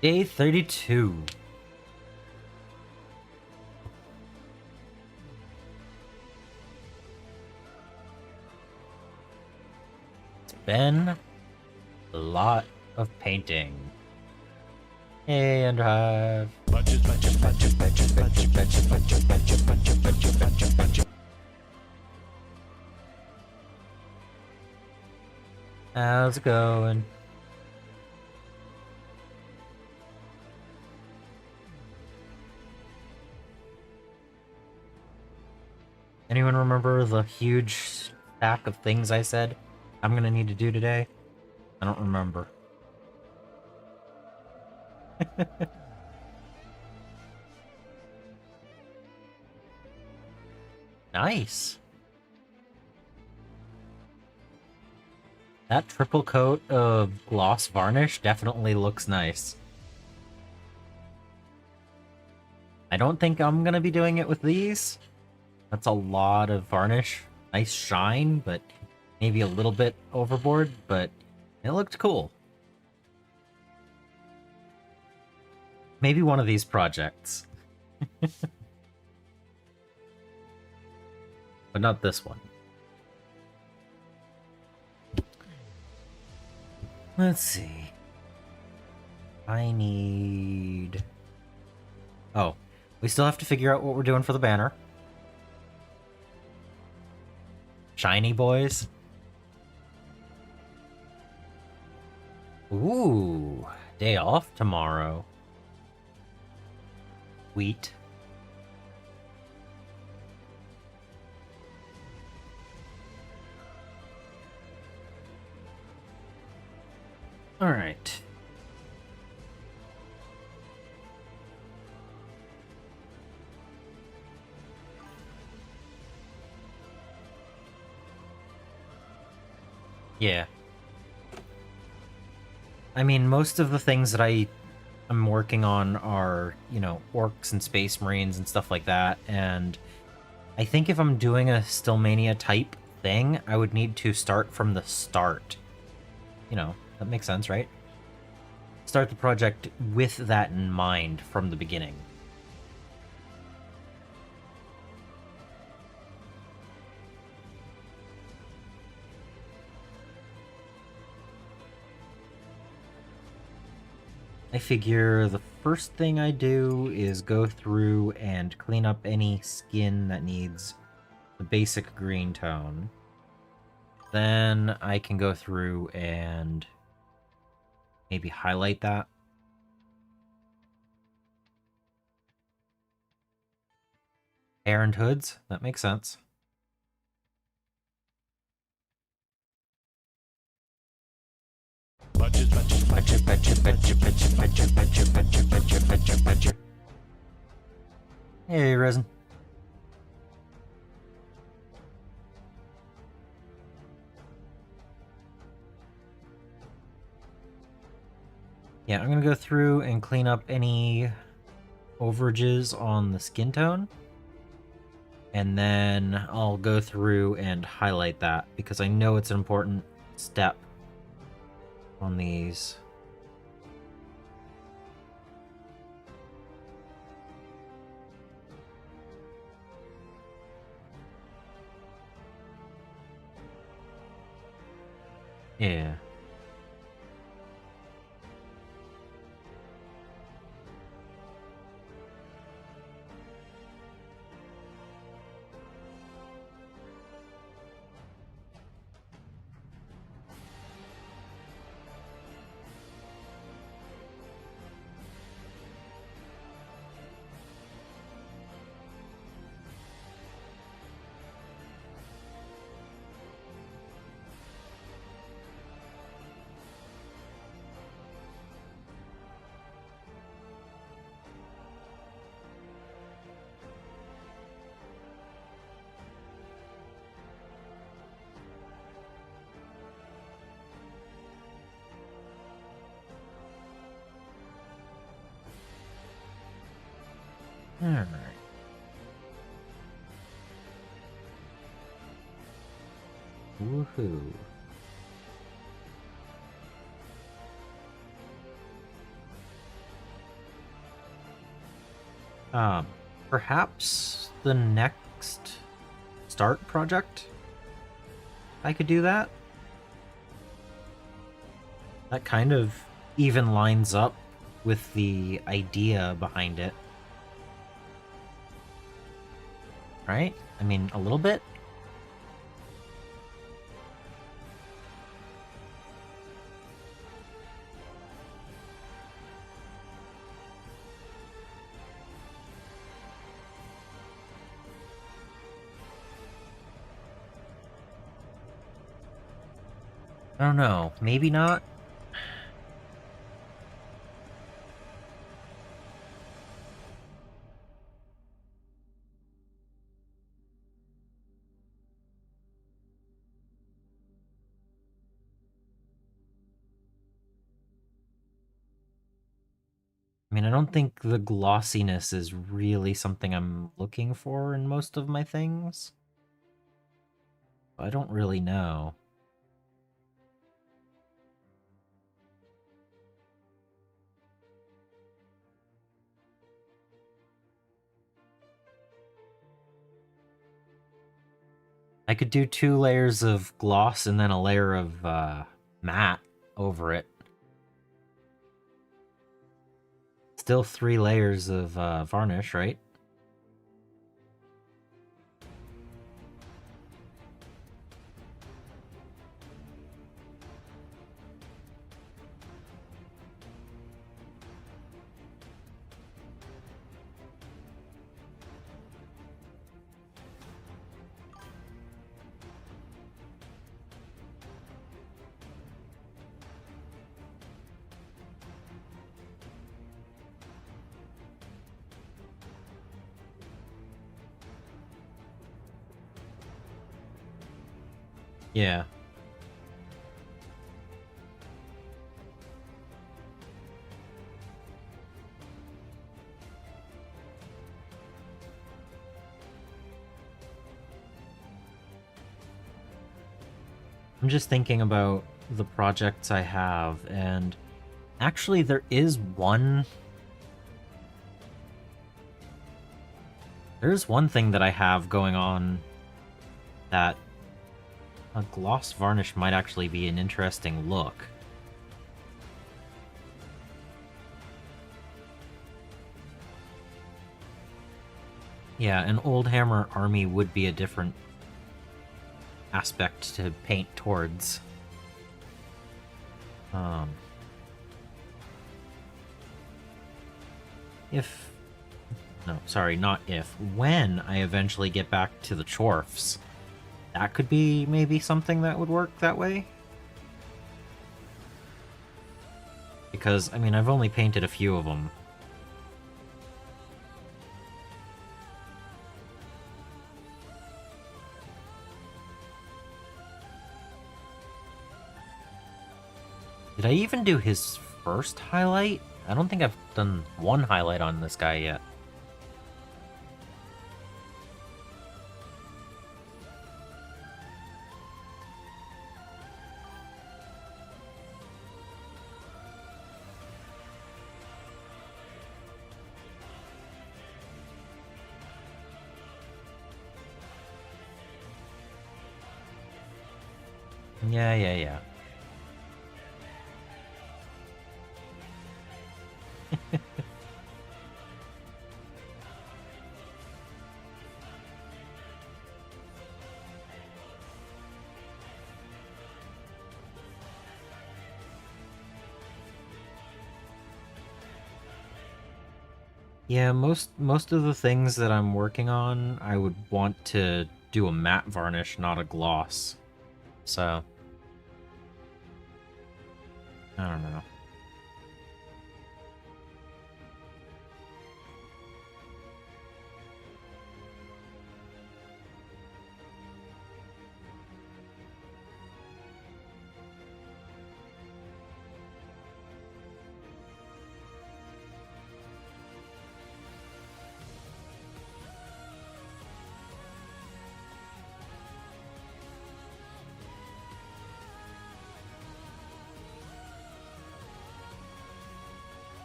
Day 32. It's been a lot of painting. Hey, and drive. How's it going? Anyone remember the huge stack of things I said I'm gonna need to do today? I don't remember. Nice. That triple coat of gloss varnish definitely looks nice. I don't think I'm gonna be doing it with these. That's a lot of varnish. Nice shine, but maybe a little bit overboard, but it looked cool. Maybe one of these projects. But not this one. Let's see. I need... Oh, we still have to figure out what we're doing for the banner. Shiny boys. Ooh, day off tomorrow. Wheat. All right. Yeah. I mean, most of the things that I'm working on are, you know, orcs and space marines and stuff like that, and I think if I'm doing a Stillmania type thing, I would need to start from the start. You know, that makes sense, right? Start the project with that in mind from the beginning. I figure the first thing I do is go through and clean up any skin that needs the basic green tone. Then I can go through and maybe highlight that. Hair and hoods, that makes sense. Hey, Resin. Yeah, I'm gonna go through and clean up any overages on the skin tone. And then I'll go through and highlight that because I know it's an important step on these. Yeah. Alright. Woohoo. Um, Perhaps the next start project, I could do that. That kind of even lines up with the idea behind it. Right? I mean, a little bit. I don't know. Maybe not. I mean, I don't think the glossiness is really something I'm looking for in most of my things. I don't really know. I could do 2 layers of gloss and then a layer of matte over it. Still 3 layers of varnish, right? Yeah. I'm just thinking about the projects I have, and actually there is one... There's one thing that I have going on that a gloss varnish might actually be an interesting look. Yeah, an Old Hammer army would be a different aspect to paint towards. If... No, sorry, not if. When I eventually get back to the Chorfs, that could be maybe something that would work that way. Because, I mean, I've only painted a few of them. Did I even do his first highlight? I don't think I've done one highlight on this guy yet. Yeah. Yeah, most of the things that I'm working on, I would want to do a matte varnish, not a gloss. So, I don't know.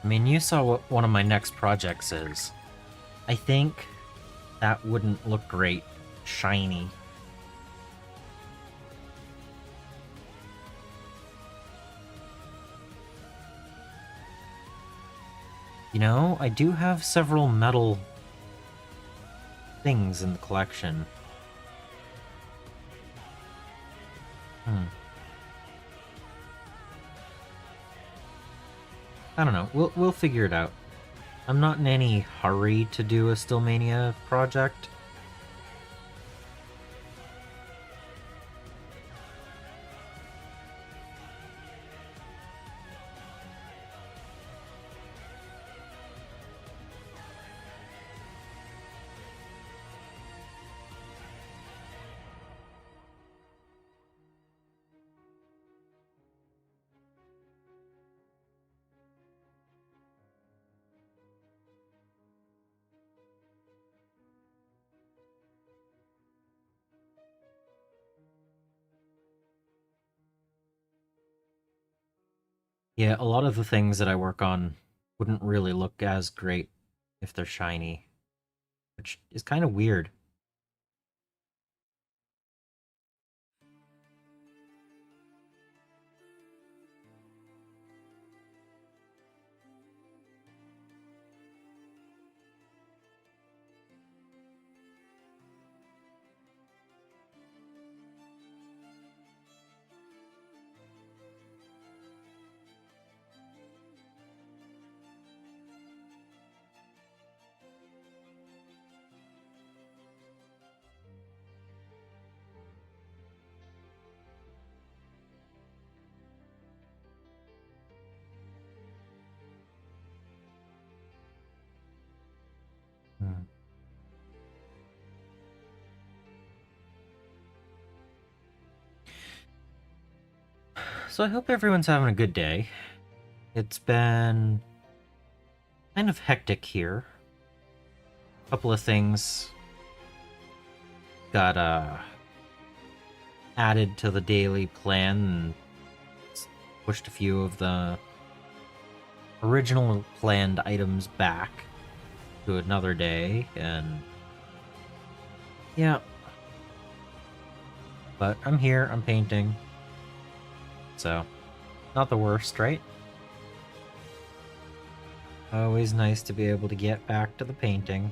I mean, you saw what one of my next projects is. I think that wouldn't look great shiny. You know, I do have several metal things in the collection. I don't know. We'll figure it out. I'm not in any hurry to do a Stillmania project. Yeah, a lot of the things that I work on wouldn't really look as great if they're shiny, which is kind of weird. Hmm. So I hope everyone's having a good day. It's been kind of hectic here. A couple of things got added to the daily plan and pushed a few of the original planned items back to another day, and yeah. But I'm here, I'm painting. So, not the worst, right? Always nice to be able to get back to the painting.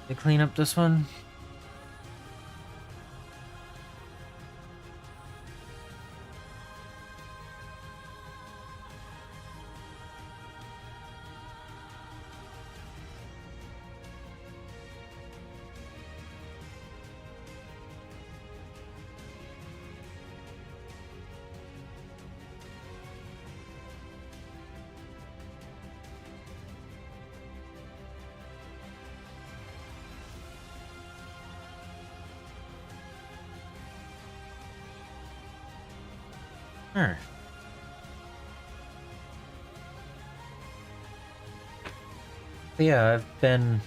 They clean up this one. But yeah, I've been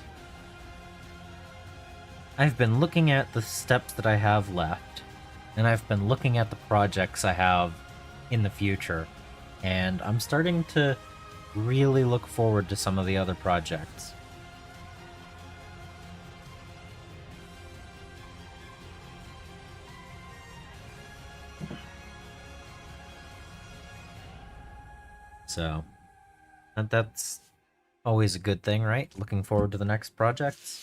I've been looking at the steps that I have left, and I've been looking at the projects I have in the future, and I'm starting to really look forward to some of the other projects. So, that's always a good thing, right? Looking forward to the next projects.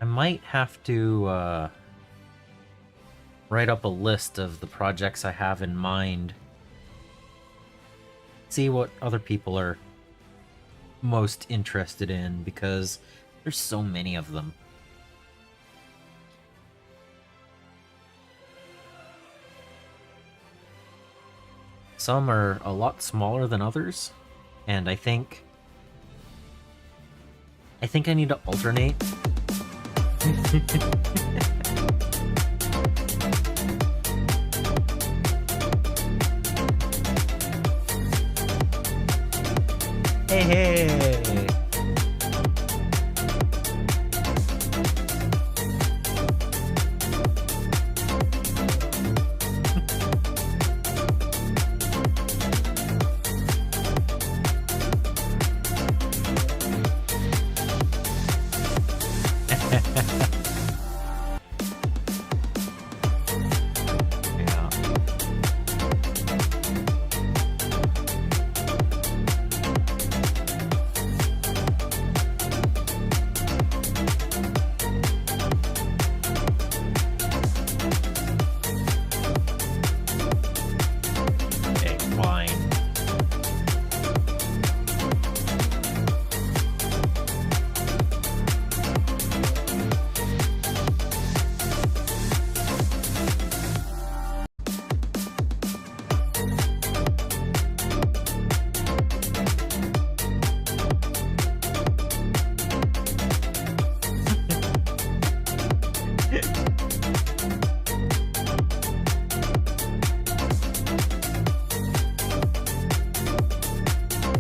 I might have to write up a list of the projects I have in mind. See what other people are most interested in, because there's so many of them. Some are a lot smaller than others, and I think I need to alternate. Hey, hey!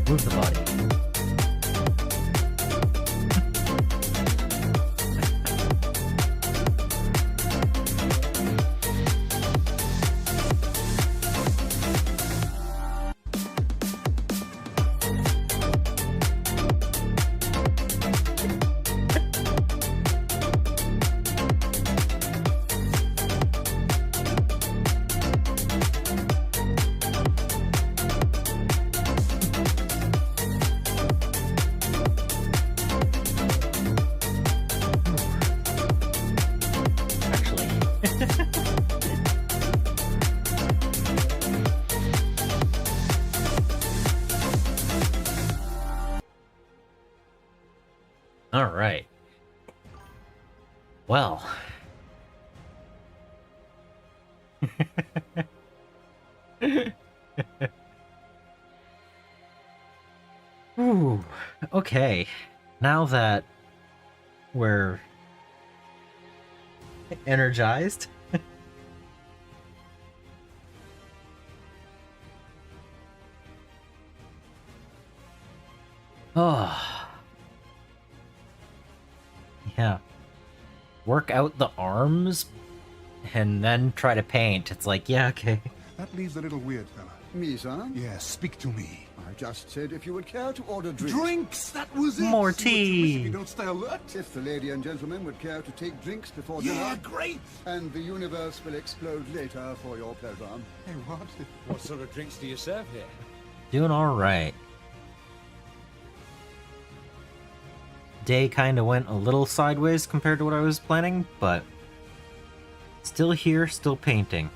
Move the body. All right. Well. Ooh, okay. Now that we're energized. Oh. Yeah. Work out the arms and then try to paint. It's like, yeah, okay. That leaves a little weird, fella. Me, son? Yes, speak to me. I just said if you would care to order drinks. Drinks! That was it! More See what you miss if tea. you don't stay alert. If the lady and gentleman would care to take drinks before Yeah, dinner. great! And the universe will explode later for your pleasure. Hey, what? What sort of drinks do you serve here? Doing all right. Day kind of went a little sideways compared to what I was planning, but still here, still painting.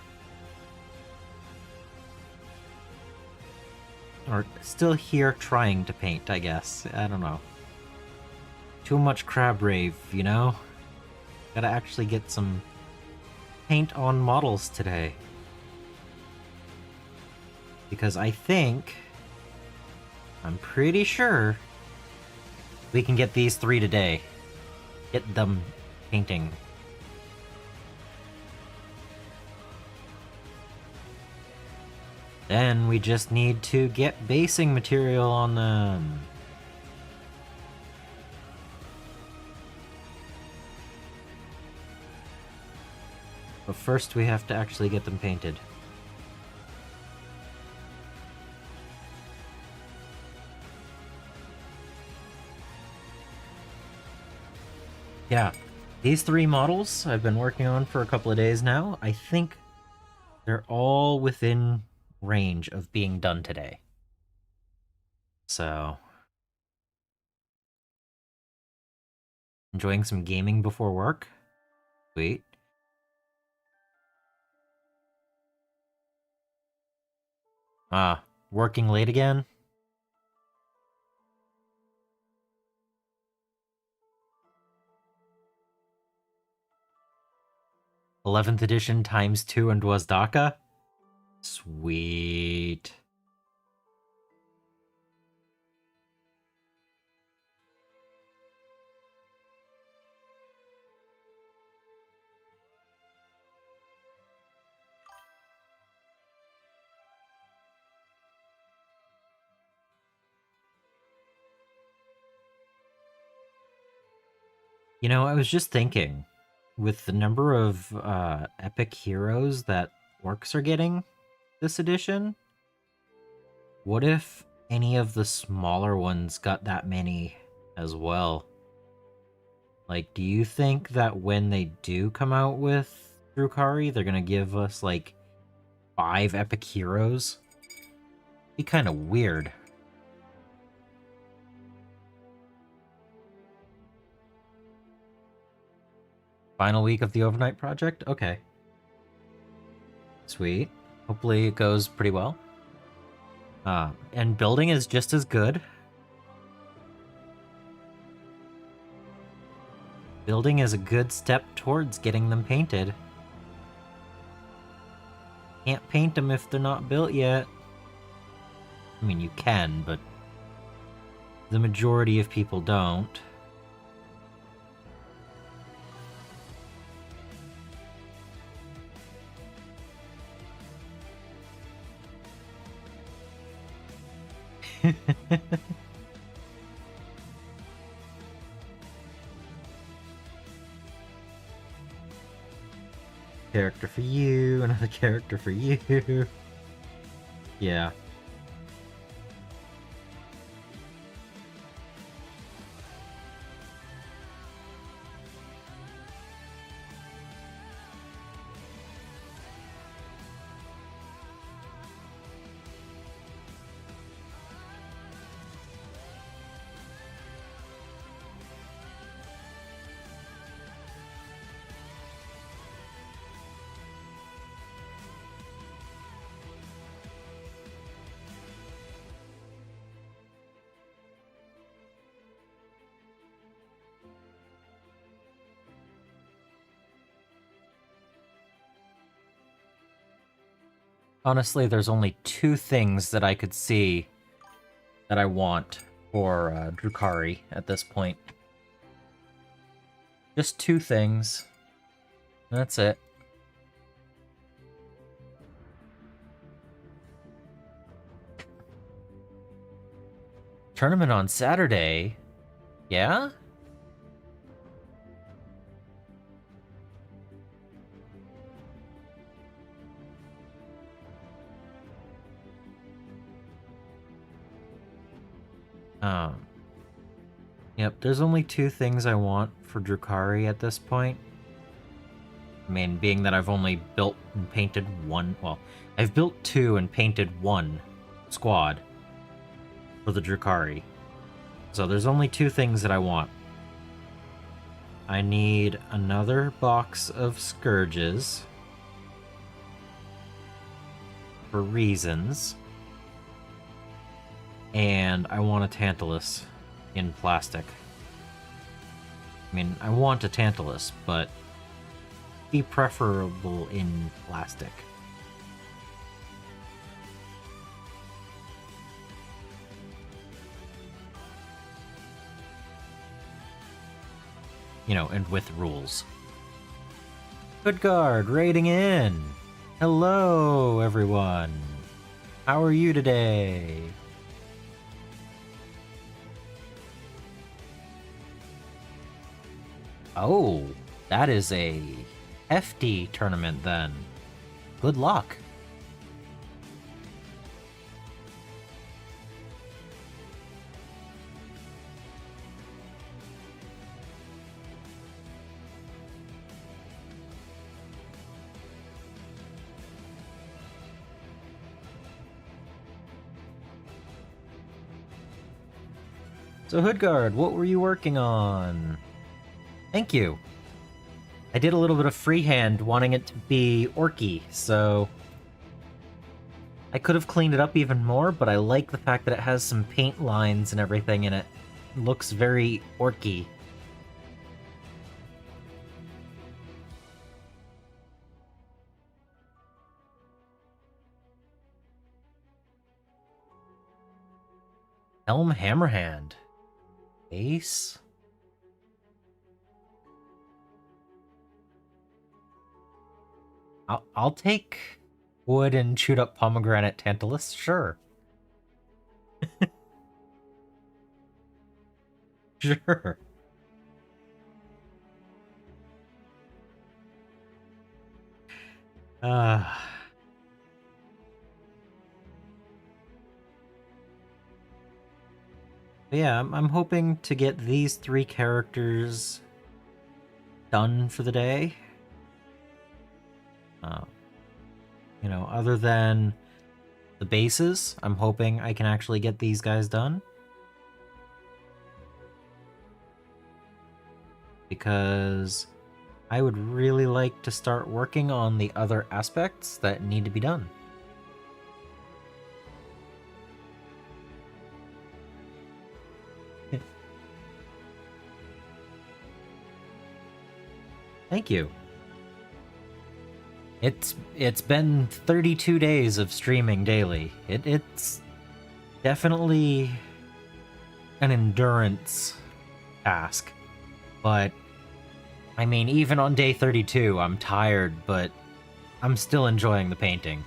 Or still here trying to paint, I guess. I don't know. Too much crab rave, you know? Gotta actually get some paint on models today. Because I'm pretty sure we can get these 3 today. Get them painting. Then we just need to get basing material on them. But first we have to actually get them painted. Yeah, these 3 models I've been working on for a couple of days now. I think they're all within range of being done today. So, enjoying some gaming before work? Sweet. Working late again? 11th edition times 2 and Dwazdaka? Sweet. You know, I was just thinking, with the number of epic heroes that orcs are getting this edition, what if any of the smaller ones got that many as well? Like, do you think that when they do come out with Drukhari, they're gonna give us, like, 5 epic heroes? Be kind of weird. Final week of the overnight project? Okay. Sweet. Hopefully it goes pretty well. And building is just as good. Building is a good step towards getting them painted. Can't paint them if they're not built yet. I mean, you can, but the majority of people don't. Character for you, another character for you. Yeah. Honestly, there's only 2 things that I could see that I want for Drukhari at this point. Just 2 things. That's it. Tournament on Saturday? Yeah? Yep, there's only 2 things I want for Drukhari at this point. I mean, being that I've only built and painted 1, well, I've built 2 and painted 1 squad for the Drukhari. So there's only 2 things that I want. I need another box of Scourges for reasons. And I want a Tantalus in plastic. I mean, I want a Tantalus, but be preferable in plastic. You know, and with rules. Good guard, raiding in. Hello, everyone. How are you today? Oh, that is a hefty tournament then. Good luck. So Hoodguard, what were you working on? Thank you. I did a little bit of freehand wanting it to be orky, so I could have cleaned it up even more, but I like the fact that it has some paint lines and everything in it. It looks very orky. Helm Hammerhand. Ace? I'll take wood and chewed up pomegranate Tantalus, sure. Sure. Yeah, I'm hoping to get these 3 characters done for the day. You know, other than the bases, I'm hoping I can actually get these guys done. Because I would really like to start working on the other aspects that need to be done. Thank you. It's been 32 days of streaming daily. It's definitely an endurance task. But I mean, even on day 32, I'm tired, but I'm still enjoying the painting.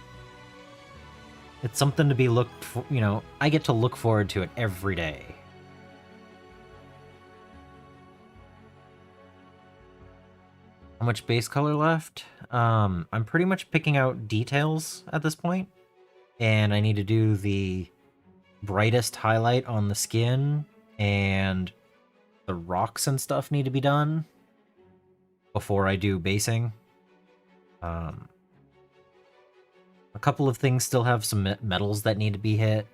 It's something to be looked for, you know, I get to look forward to it every day. How much base color left? I'm pretty much picking out details at this point, and I need to do the brightest highlight on the skin, and the rocks and stuff need to be done before I do basing. A couple of things still have some metals that need to be hit.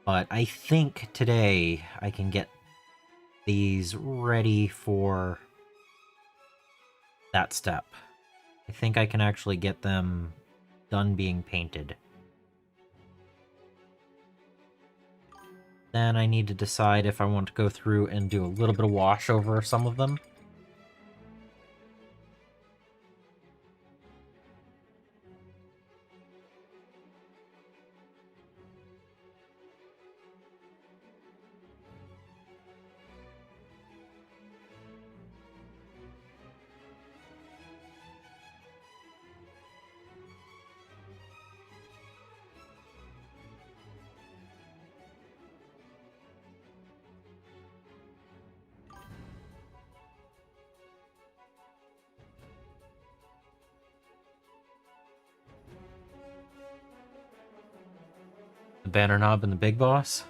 But I think today I can get these ready for that step. I think I can actually get them done being painted. Then I need to decide if I want to go through and do a little bit of wash over some of them. The banner knob and the big boss.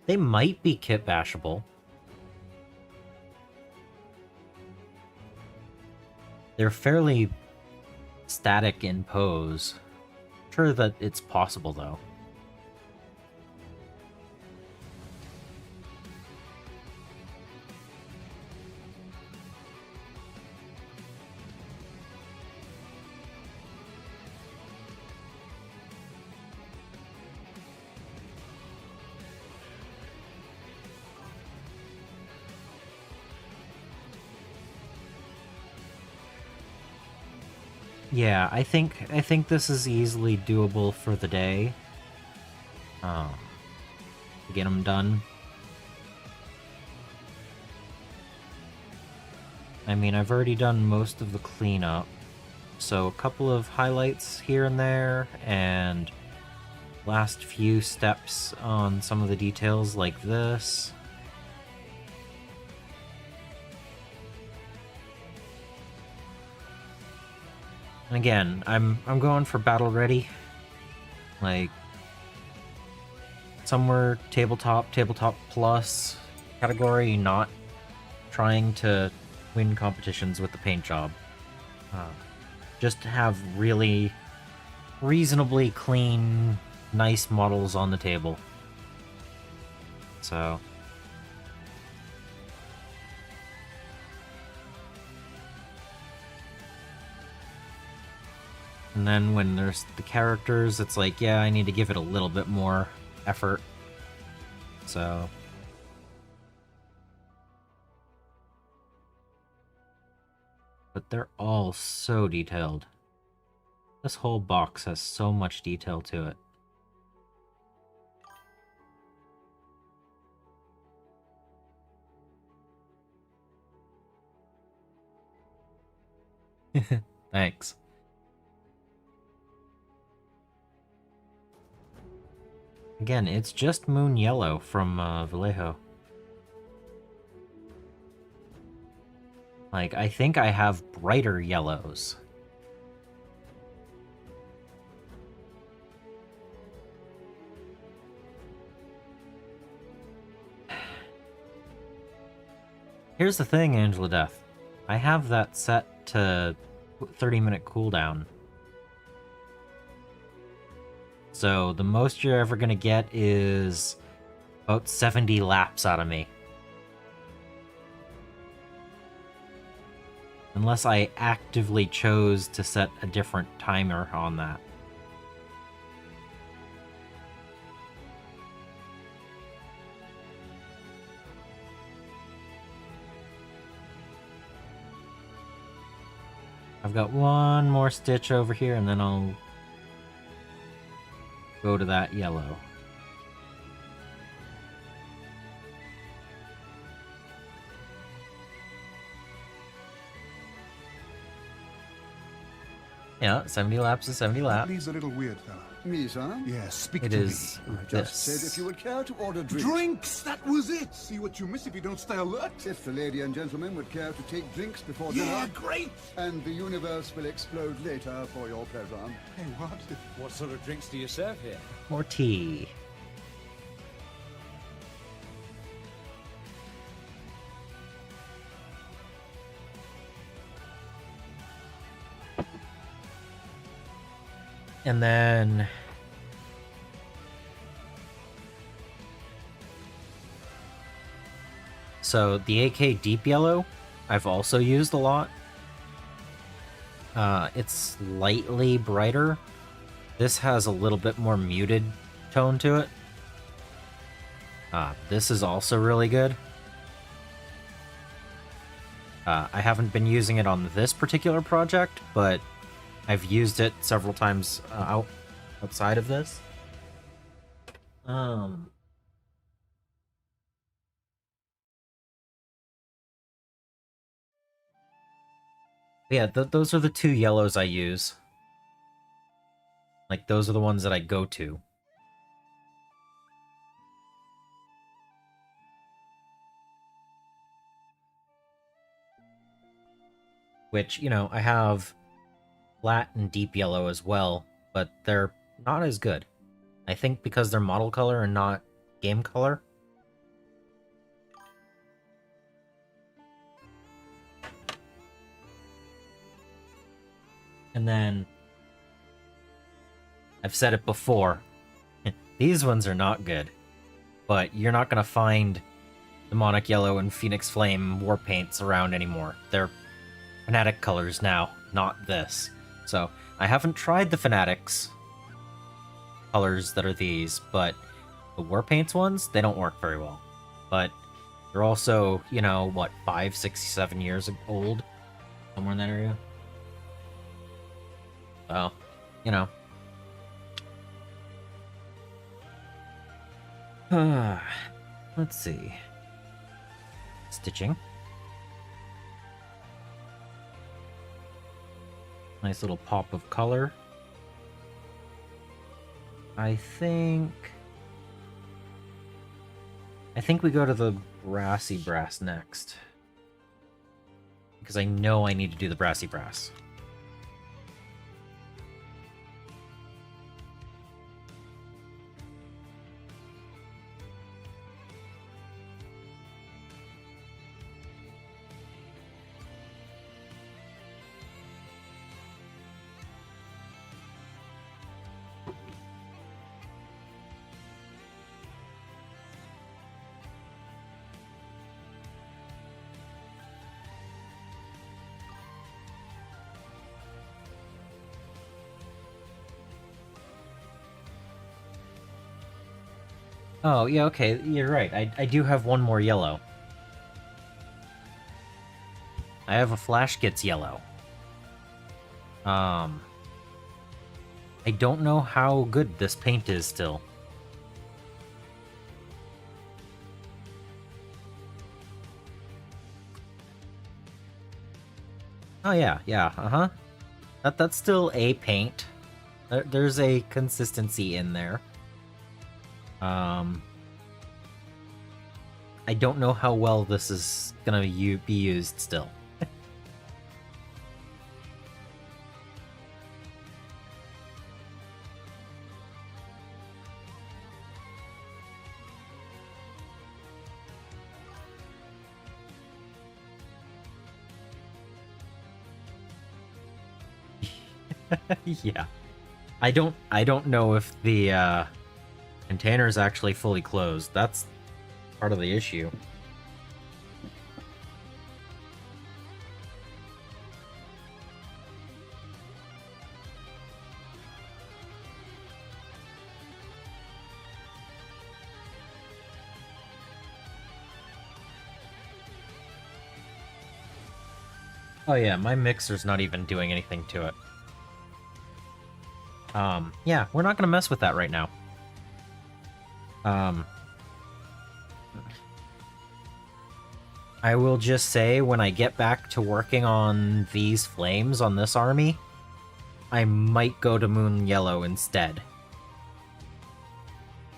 They might be kit bashable. They're fairly static in pose. Sure that it's possible though. Yeah, I think this is easily doable for the day. To get them done. I mean, I've already done most of the cleanup, so a couple of highlights here and there, and last few steps on some of the details like this. And again, I'm going for battle ready. Like somewhere tabletop plus category, not trying to win competitions with the paint job. Just to have really reasonably clean, nice models on the table. So and then when there's the characters, it's like, yeah, I need to give it a little bit more effort. So but they're all so detailed. This whole box has so much detail to it. Thanks. Again, it's just Moon Yellow from Vallejo. Like, I think I have brighter yellows. Here's the thing, Angela Death. I have that set to 30-minute cooldown. So the most you're ever gonna get is about 70 laps out of me. Unless I actively chose to set a different timer on that. I've got one more stitch over here and then I'll go to that yellow. Yeah, 70 laps is 70 laps. Leaves a little weird, fella. Me, sir? Yes, speak It to is me. I just this. said if you would care to order drinks. Drinks! That was it! See what you miss if you don't stay alert. If the lady and gentleman would care to take drinks before Yeah, dinner, great! and the universe will explode later for your pleasure. Hey, what? What sort of drinks do you serve here? More tea. And then so the AK Deep Yellow I've also used a lot. It's slightly brighter. This has a little bit more muted tone to it. This is also really good. I haven't been using it on this particular project, but I've used it several times outside of this. Yeah, those are the two yellows I use. Like, those are the ones that I go to. Which, you know, I have flat and deep yellow as well, but they're not as good. I think because they're model color and not game color. And then, I've said it before, these ones are not good, but you're not going to find Demonic Yellow and Phoenix Flame war paints around anymore. They're Fnatic colors now, not this. So, I haven't tried the Fanatics colors that are these, but the war paints ones, they don't work very well. But they're also, you know, what, 5, 6, 7 years old? Somewhere in that area. So, you know. Let's see. Stitching. Nice little pop of color. I think we go to the brassy brass next. Because I know I need to do the brassy brass. Oh, yeah, okay, you're right. I do have one more yellow. I have a Flash Gets yellow. I don't know how good this paint is still. Oh yeah, uh-huh. That's still a paint. There's a consistency in there. I don't know how well this is gonna be used still. Yeah. I don't know if the container is actually fully closed. That's part of the issue. Oh yeah, my mixer's not even doing anything to it. Yeah, we're not gonna mess with that right now. I will just say, when I get back to working on these flames on this army, I might go to Moon Yellow instead.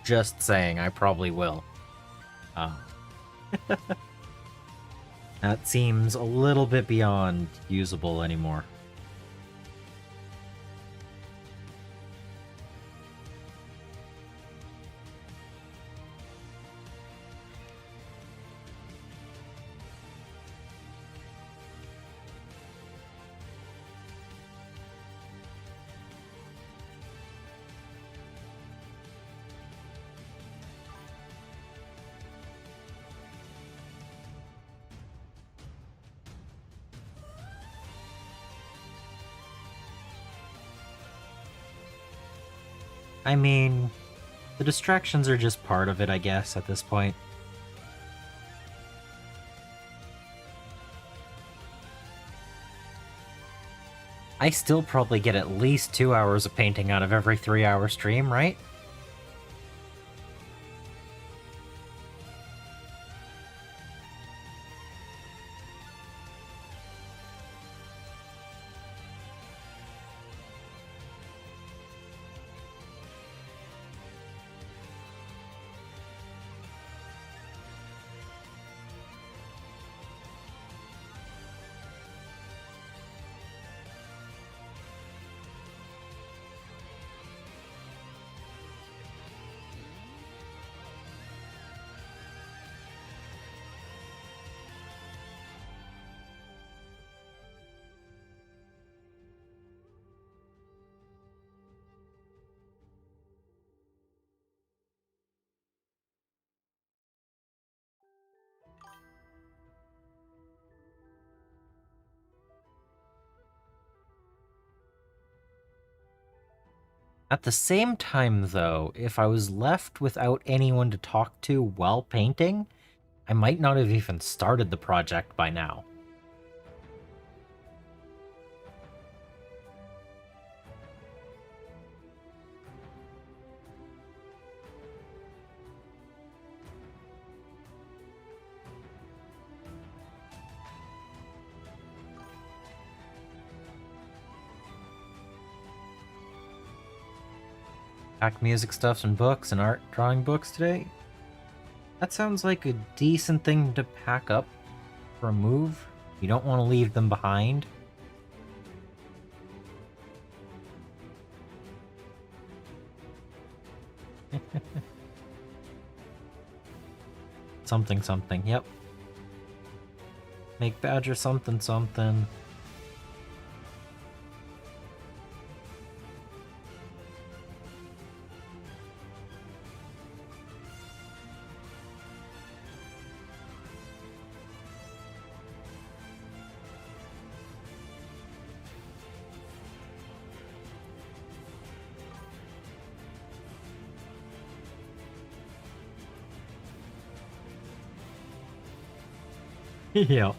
Just saying, I probably will. That seems a little bit beyond usable anymore. I mean, the distractions are just part of it, I guess, at this point. I still probably get at least 2 hours of painting out of every 3-hour stream, right? At the same time, though, if I was left without anyone to talk to while painting, I might not have even started the project by now. Pack music stuffs and books and art drawing books today. That sounds like a decent thing to pack up for a move. You don't want to leave them behind. Something something, yep. Make Badger something something. Yeah.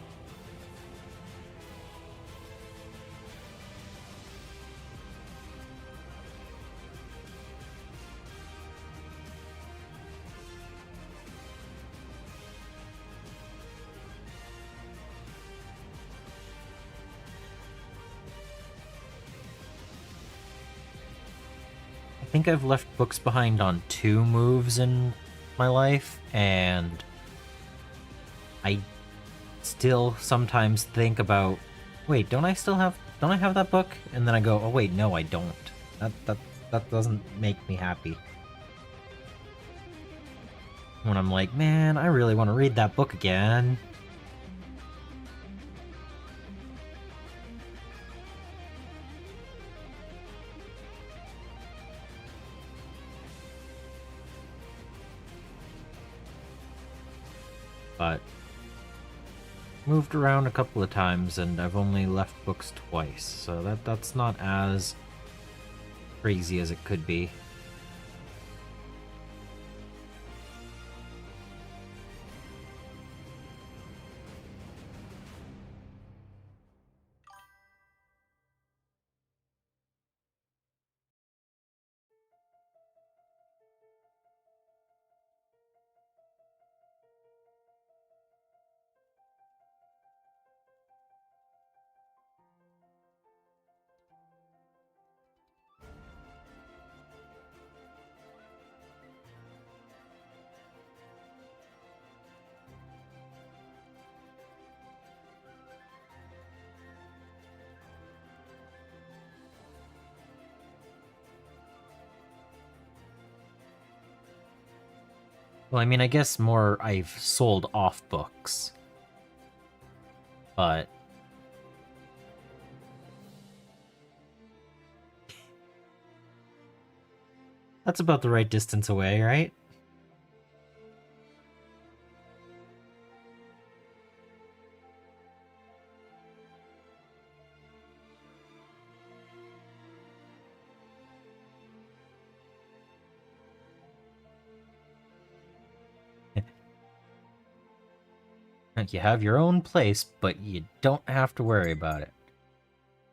I think I've left books behind on 2 moves in my life, and I still sometimes think about, wait, don't I have that book? And then I go, oh wait, no, I don't. That doesn't make me happy. When I'm like, man, I really want to read that book again. But moved around a couple of times and I've only left books twice, so that's not as crazy as it could be. Well, I mean, I guess more I've sold off books. But that's about the right distance away, right? You have your own place, but you don't have to worry about it.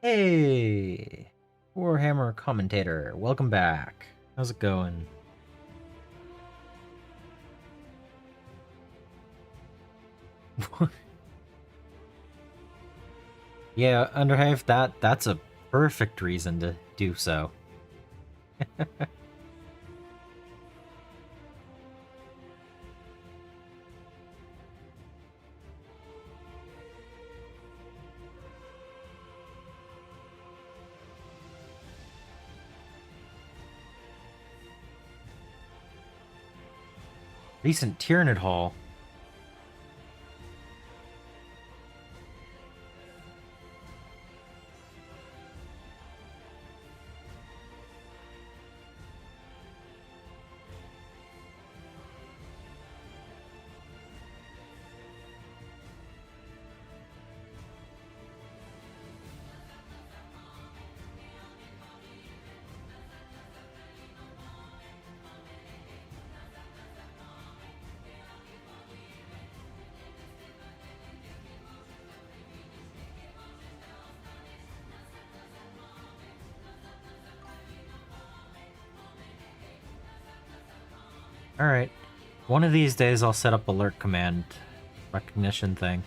Hey! Warhammer commentator, welcome back. How's it going? Yeah, Underhive, that's a perfect reason to do so. Recent Tyranid haul. Alright. One of these days I'll set up alert command recognition thing.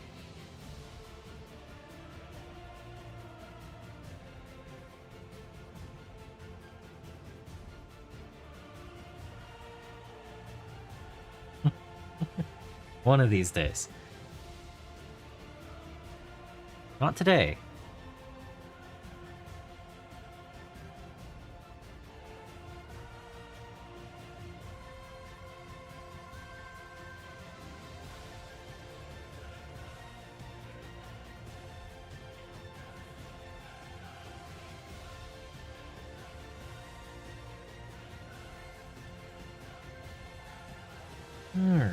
One of these days. Not today. Alright.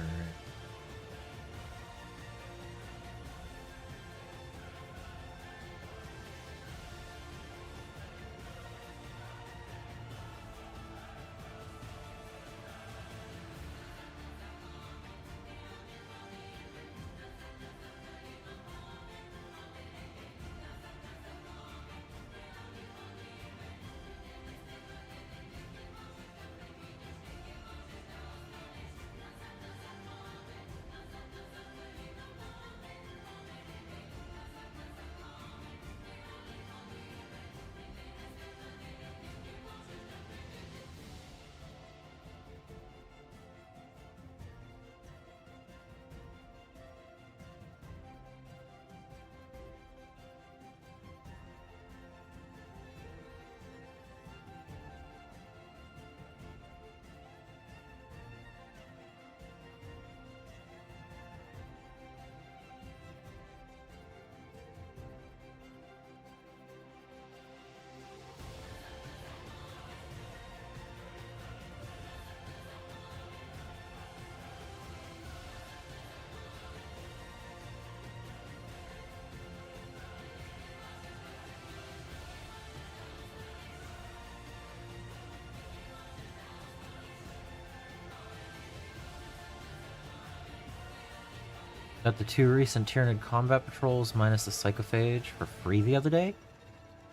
Got the 2 recent Tyranid combat patrols minus the Psychophage for free the other day?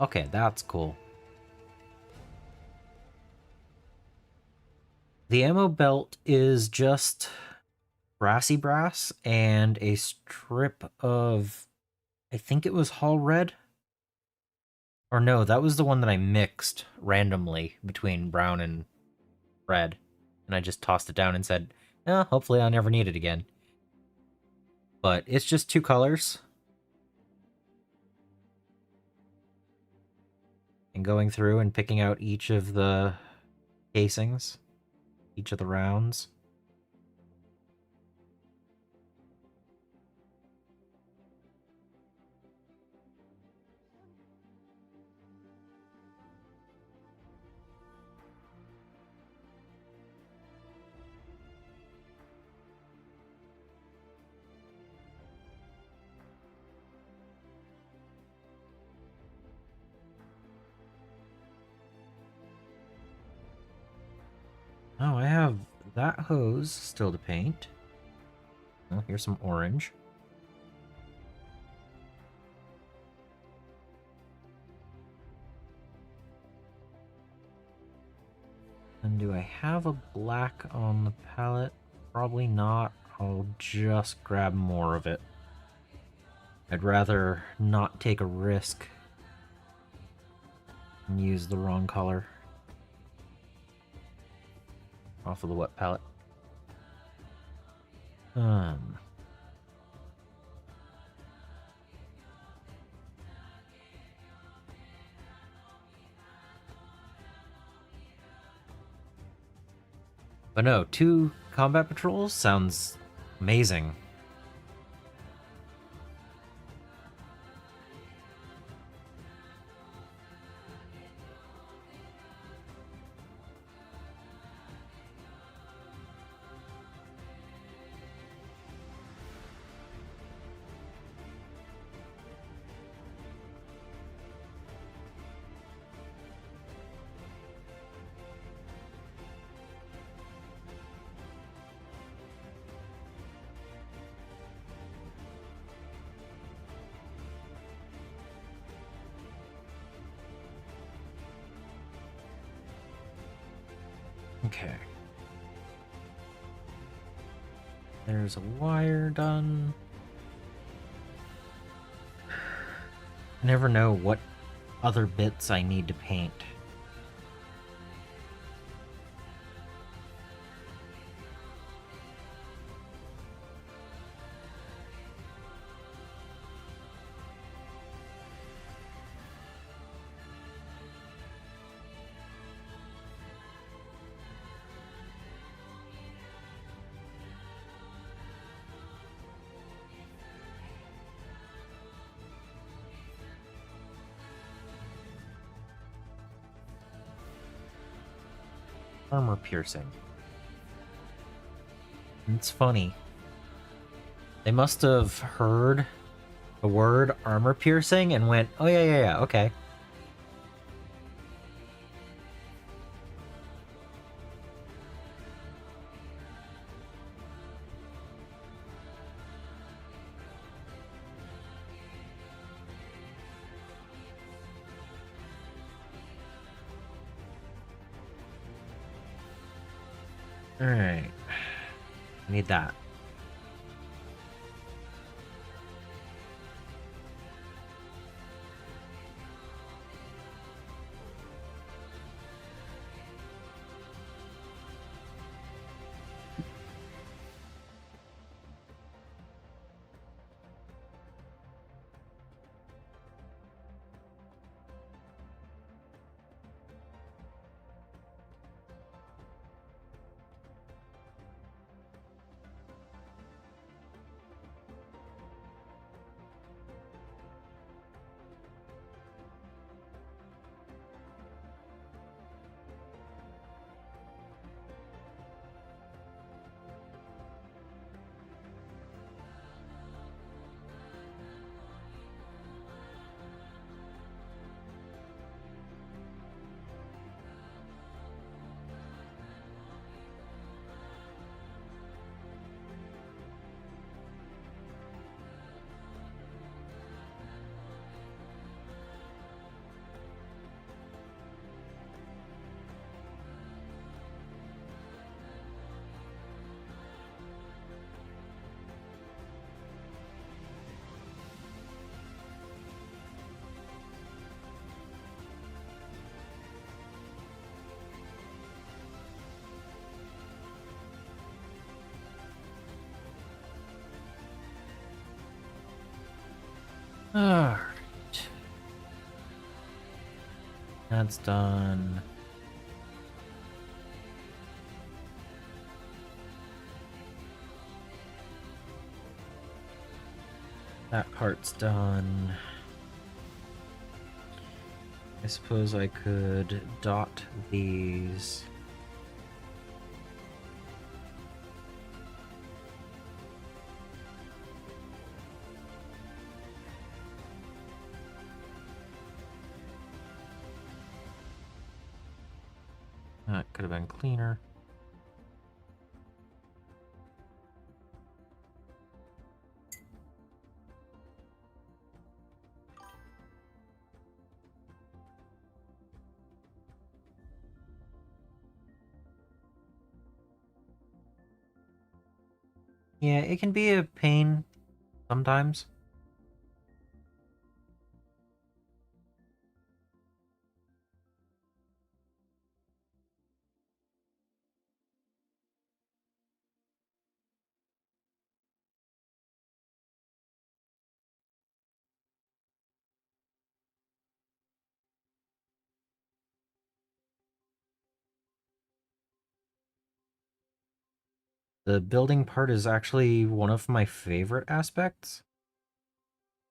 Okay, that's cool. The ammo belt is just brassy brass and a strip of, I think it was Hall Red? Or no, that was the one that I mixed randomly between brown and red. And I just tossed it down and said, hopefully I'll never need it again. But it's just 2 colors. And going through and picking out each of the casings, each of the rounds. Oh, I have that hose still to paint. Oh, here's some orange. And do I have a black on the palette? Probably not. I'll just grab more of it. I'd rather not take a risk and use the wrong color off of the wet palette. But no, 2 combat patrols sounds amazing. Okay. There's a wire done. I never know what other bits I need to paint. Armor piercing. It's funny. They must have heard the word armor piercing and went, oh yeah, okay. Alright. I need that. Alright. That's done. That part's done. I suppose I could dot these. That could have been cleaner. Yeah, it can be a pain sometimes. The building part is actually one of my favorite aspects.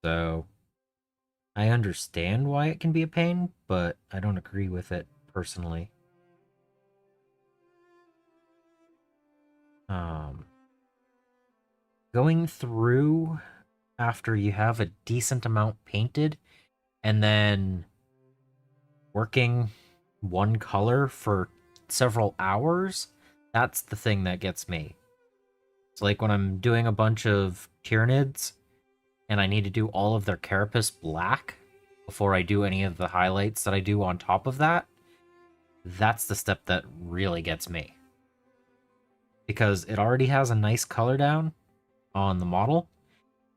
So I understand why it can be a pain, but I don't agree with it personally. Going through after you have a decent amount painted and then working one color for several hours, that's the thing that gets me. It's like when I'm doing a bunch of Tyranids and I need to do all of their carapace black before I do any of the highlights that I do on top of that, that's the step that really gets me. Because it already has a nice color down on the model,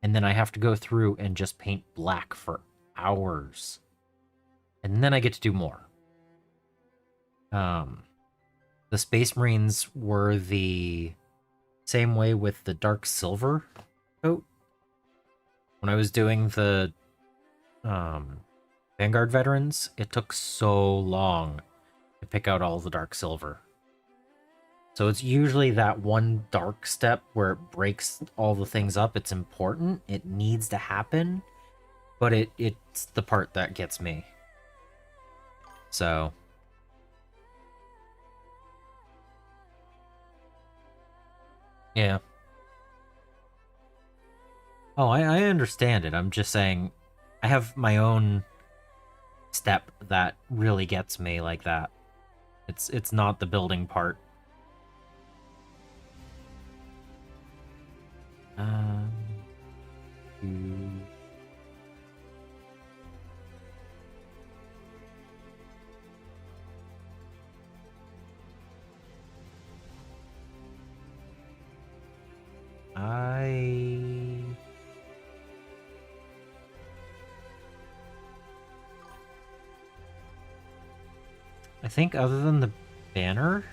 and then I have to go through and just paint black for hours. And then I get to do more. The Space Marines were the same way with the dark silver coat. When I was doing the Vanguard veterans, it took so long to pick out all the dark silver. So it's usually that one dark step where it breaks all the things up. It's important. It needs to happen. But it's the part that gets me. So Yeah. Oh, I understand it. I'm just saying I have my own step that really gets me like that. It's not the building part. Um, you- I I think other than the banner,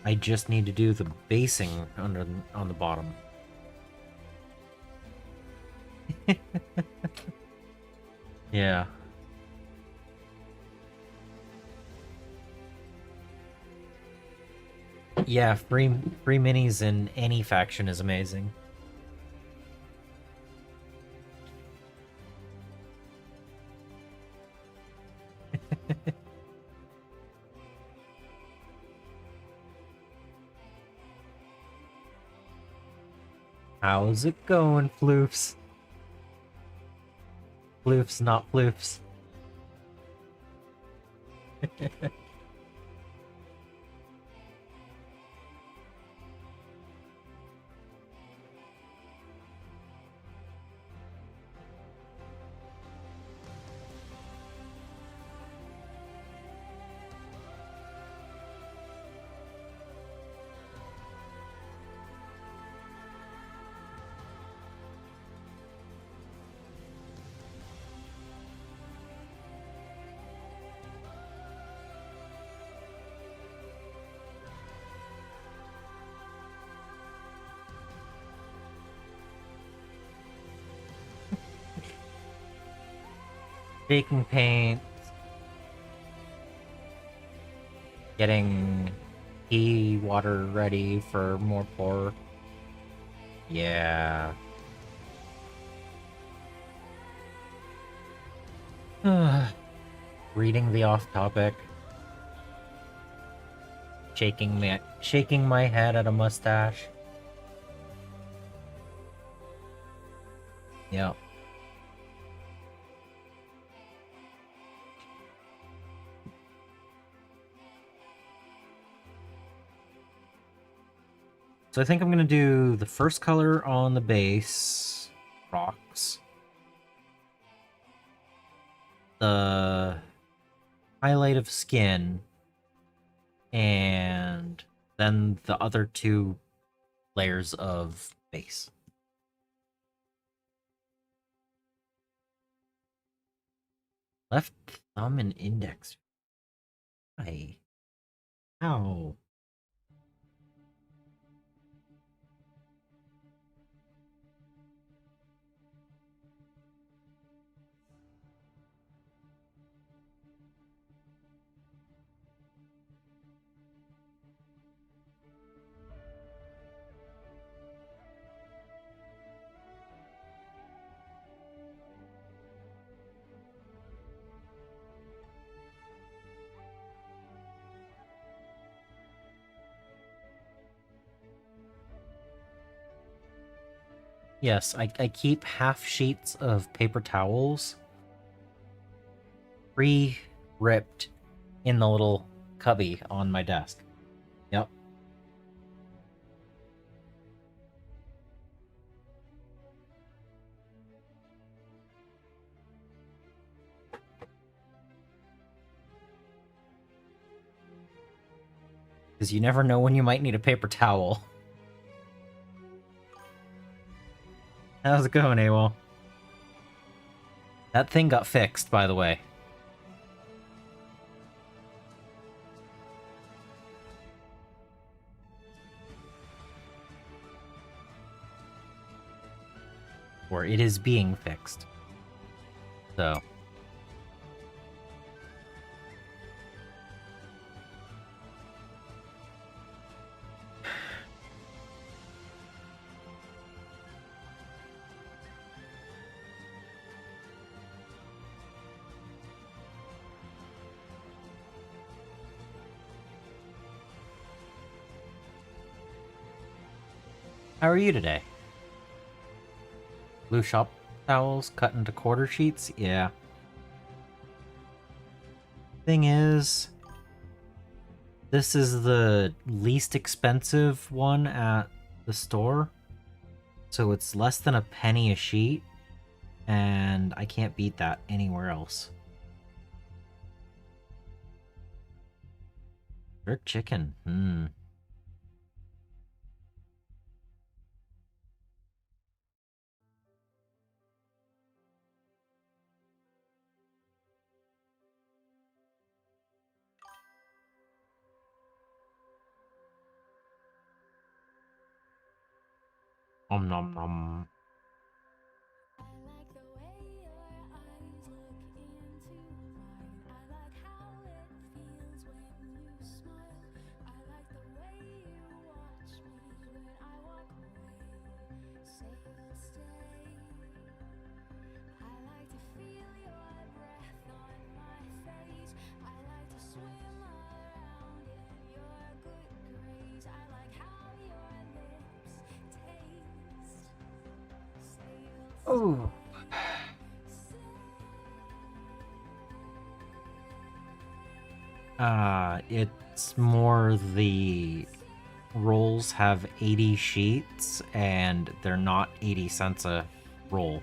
I just need to do the basing on the bottom. Yeah. Yeah, free minis in any faction is amazing. How's it going, floofs? Floofs, not floofs. Baking paint, getting tea water ready for more pour. Yeah. Reading the off topic. Shaking my head at a mustache. Yep. So I think I'm gonna do the first color on the base, rocks. The highlight of skin, and then the other two layers of base. Left thumb and index. Hi. Ow. Yes, I keep half sheets of paper towels pre-ripped in the little cubby on my desk. Yep. Because you never know when you might need a paper towel. How's it going, AWOL? That thing got fixed, by the way. Or it is being fixed. So. How are you today? Blue shop towels cut into quarter sheets? Yeah. Thing is, this is the least expensive one at the store. So it's less than a penny a sheet, and I can't beat that anywhere else. Jerk chicken. Om nom nom. Oh. It's more the rolls have 80 sheets and they're not 80 cents a roll.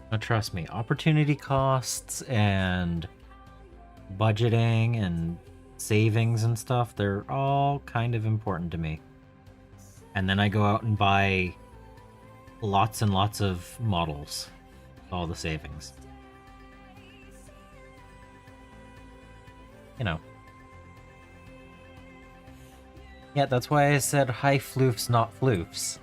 Now, trust me, opportunity costs and budgeting and savings and stuff, they're all kind of important to me. And then I go out and buy lots and lots of models, all the savings. You know. Yeah, that's why I said high floofs, not floofs.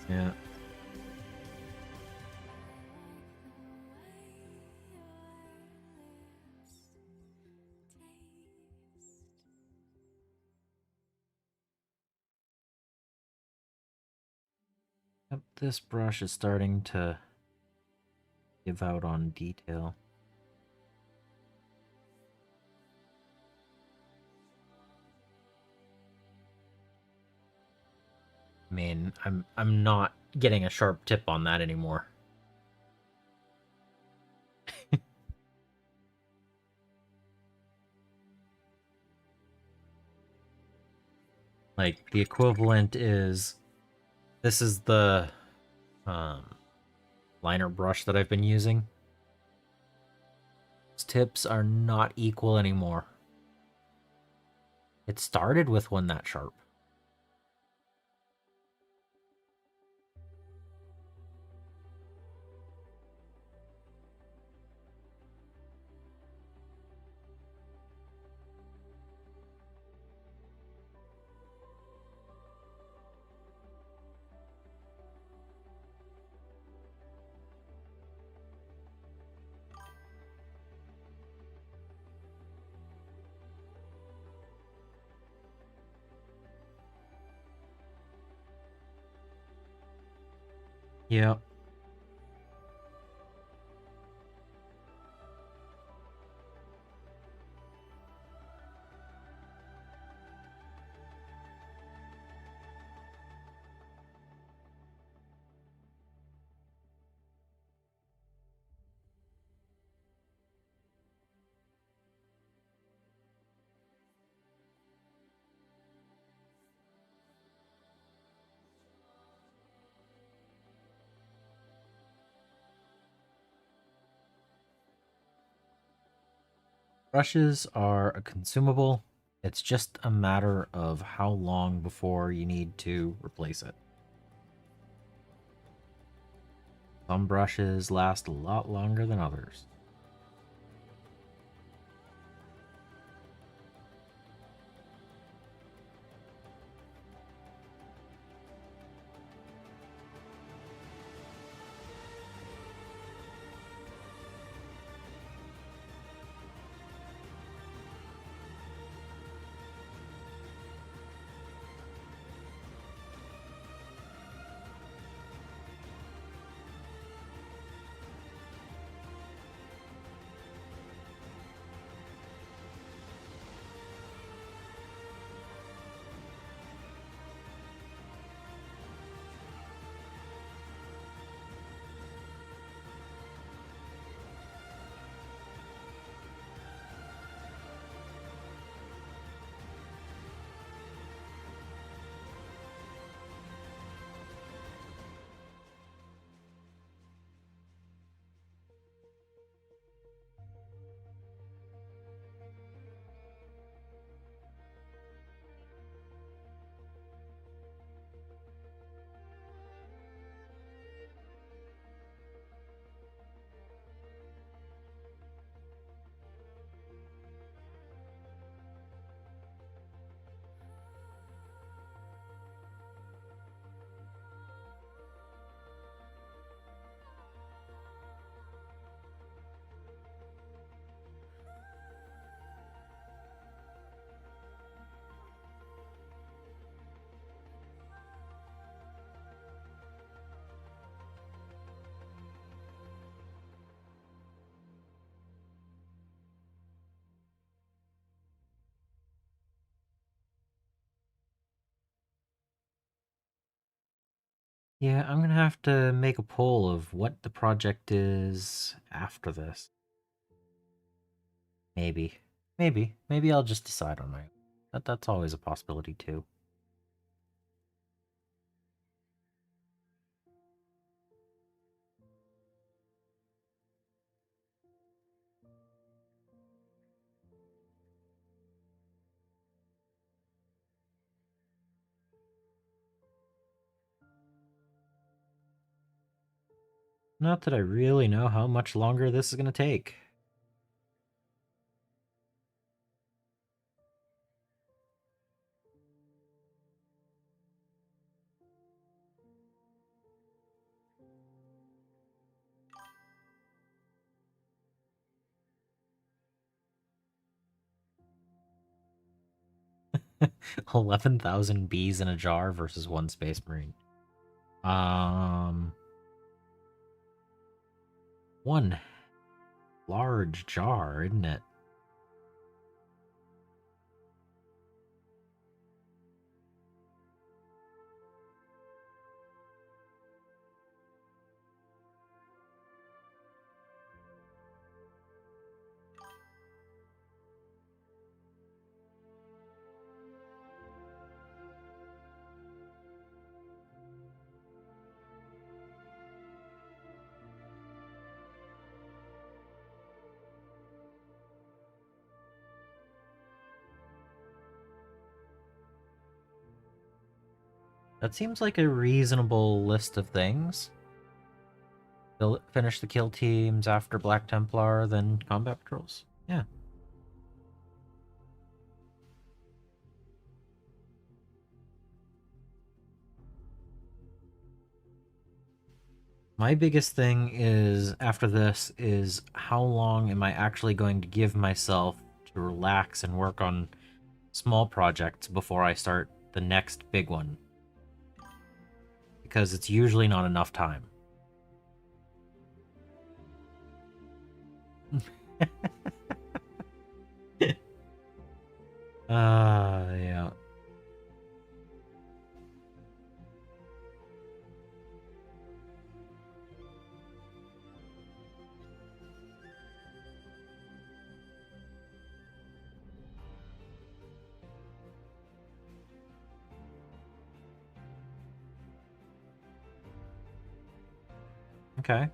Yeah. Yep, this brush is starting to give out on detail. I mean, I'm not getting a sharp tip on that anymore. Like the equivalent is this is the liner brush that I've been using. Those tips are not equal anymore. It started with one that sharp. Yeah. Brushes are a consumable. It's just a matter of how long before you need to replace it. Some brushes last a lot longer than others. Yeah, I'm gonna have to make a poll of what the project is after this. Maybe. Maybe I'll just decide on my own. That's always a possibility too. Not that I really know how much longer this is gonna take. 11,000 bees in a jar versus one space marine. Um, one large jar, isn't it? That seems like a reasonable list of things. Finish the kill teams after Black Templar, then combat patrols. Yeah. My biggest thing is after this is how long am I actually going to give myself to relax and work on small projects before I start the next big one? Because it's usually not enough time. Yeah. Okay.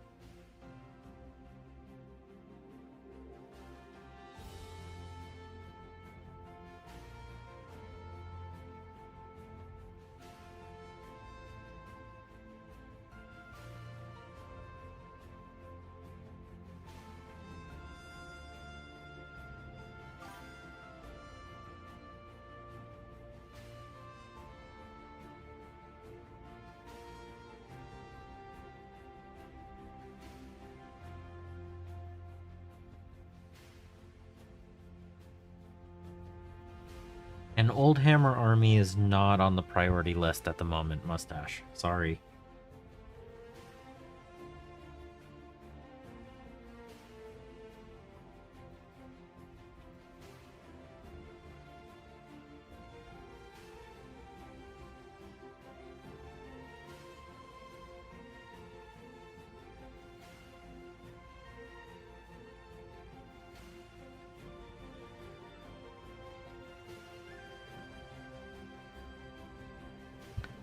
An Old Hammer army is not on the priority list at the moment, Mustache. Sorry.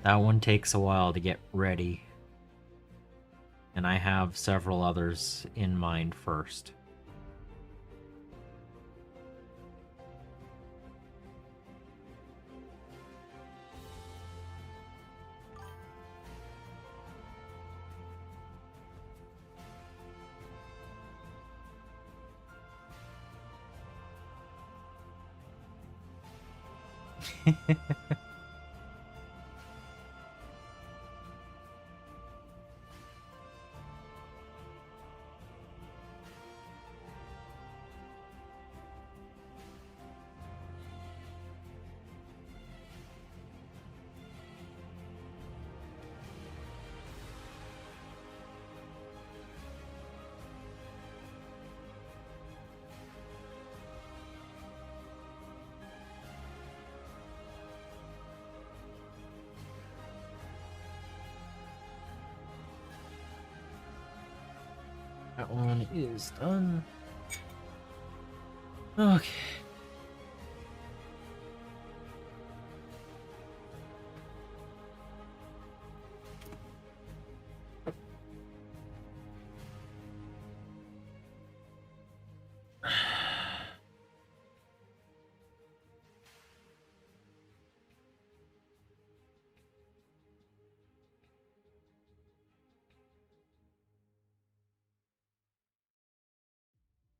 That one takes a while to get ready. And I have several others in mind first. That one is done. Okay.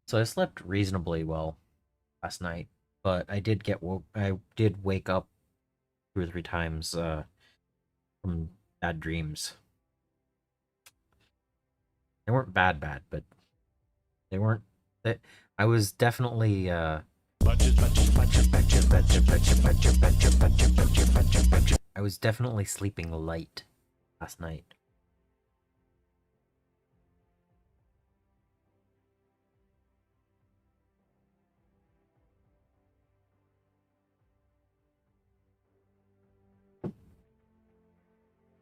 So I slept reasonably well last night, but I did wake up 2 or 3 times from bad dreams. They weren't bad, but they weren't that I was definitely I was definitely sleeping light last night.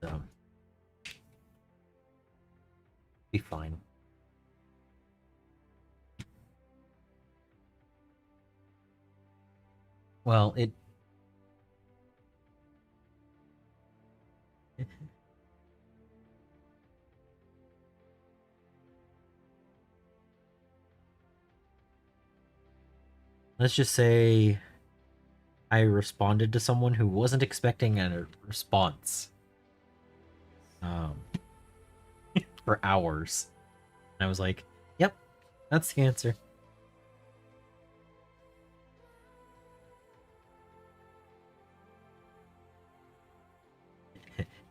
So be fine. Well, it let's just say I responded to someone who wasn't expecting a response um, for hours. And I was like, yep, that's the answer.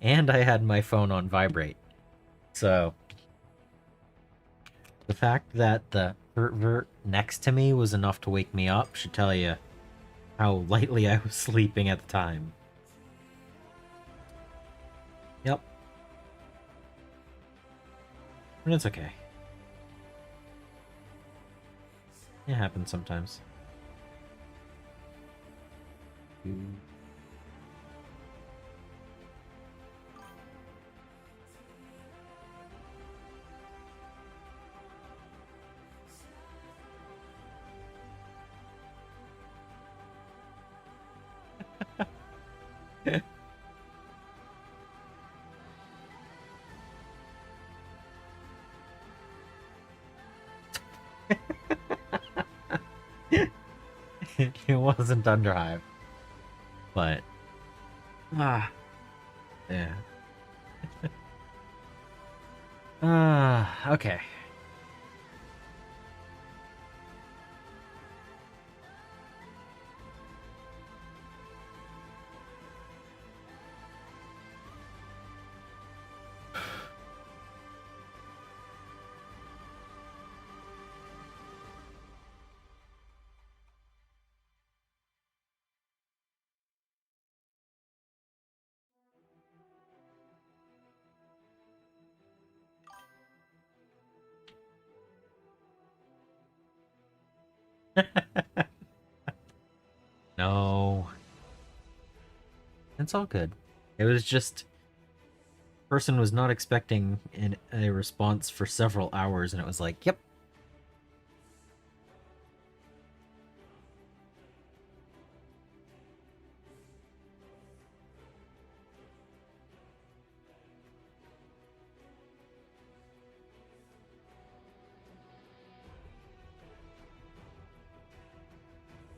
And I had my phone on vibrate. So the fact that the pervert next to me was enough to wake me up should tell you how lightly I was sleeping at the time. Yep. And it's okay. It happens sometimes. It wasn't Underhive, but yeah. Okay. No. It's all good. It was just person was not expecting a response for several hours, and it was like, yep.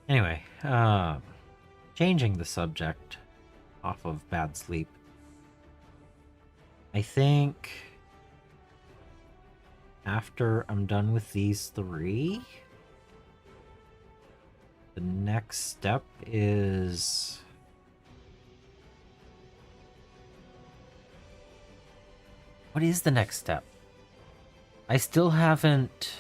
Anyway, changing the subject off of bad sleep. I think after I'm done with these three, the next step is what is the next step? I still haven't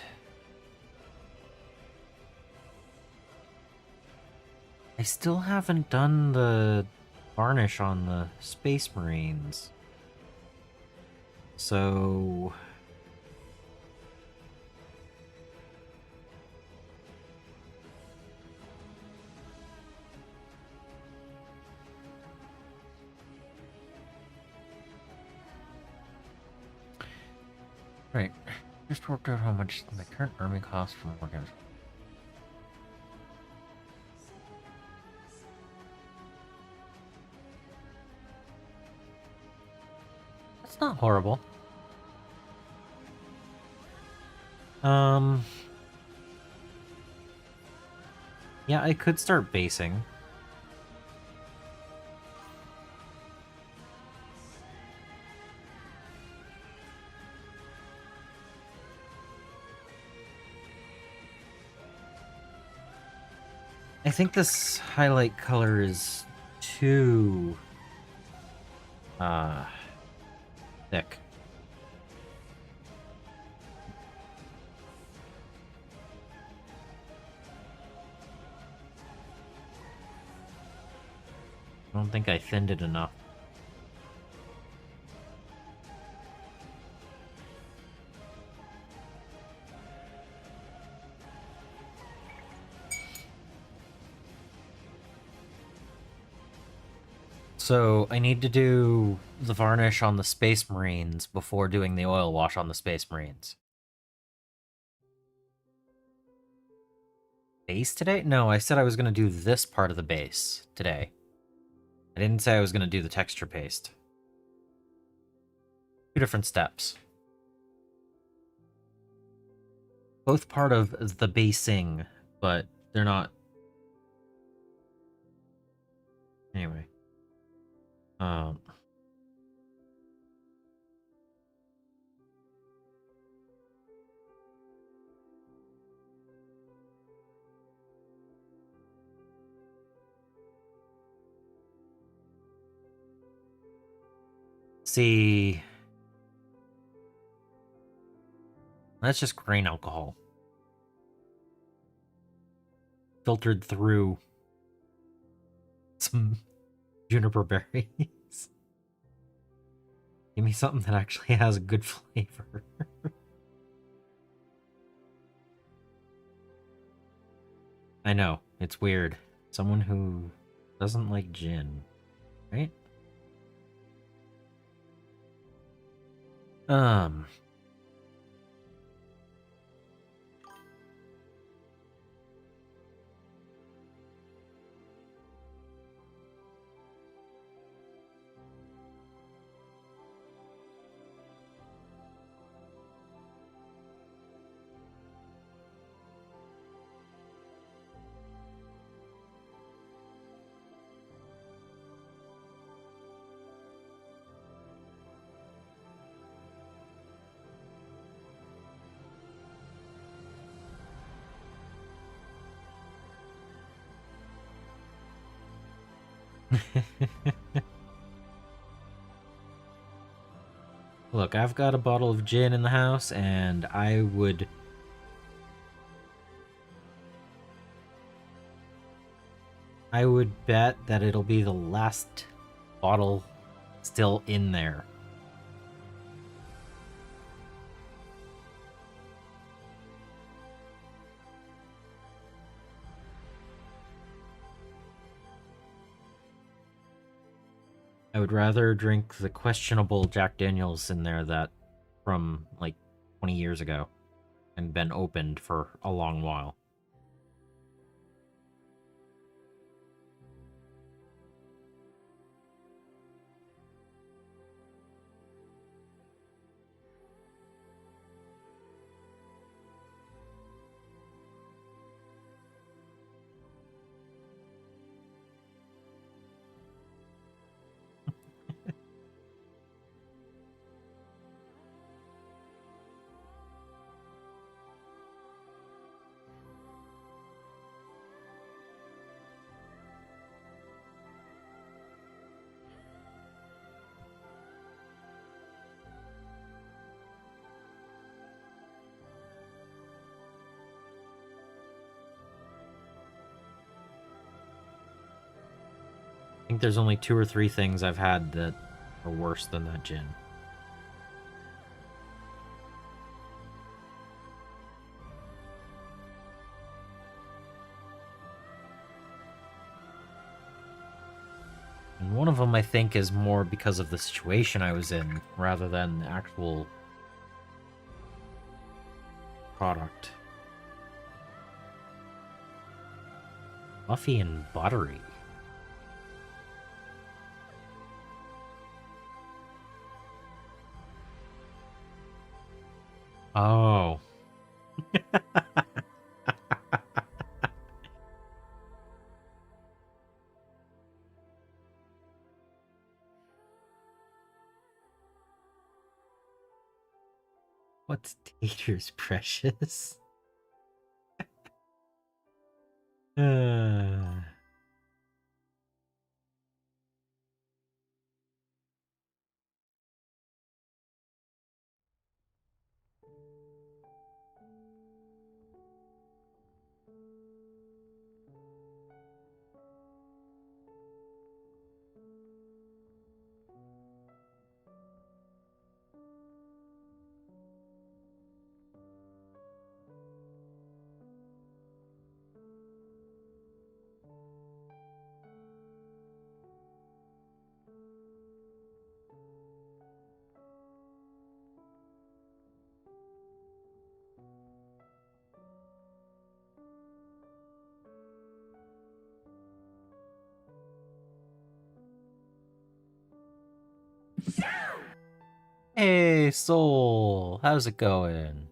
done the varnish on the Space Marines. So right. Just worked out how much the current army costs for more games. That's not horrible. Yeah, I could start basing. I think this highlight color is too thick. I don't think I thinned it enough. So I need to do the varnish on the Space Marines before doing the oil wash on the Space Marines. Base today? No, I said I was going to do this part of the base today. I didn't say I was going to do the texture paste. Two different steps. Both part of the basing, but they're not. Anyway. See. That's just grain alcohol. Filtered through some juniper berries. Give me something that actually has a good flavor. I know, it's weird. Someone who doesn't like gin, right? Um, look, I've got a bottle of gin in the house, and I would bet that it'll be the last bottle still in there. I would rather drink the questionable Jack Daniels in there that from like 20 years ago and been opened for a long while. I think there's only 2 or 3 things I've had that are worse than that gin. And one of them I think is more because of the situation I was in rather than the actual product. Fluffy and buttery. Oh. What's Tater's precious? uh... Hey, Soul! How's it going?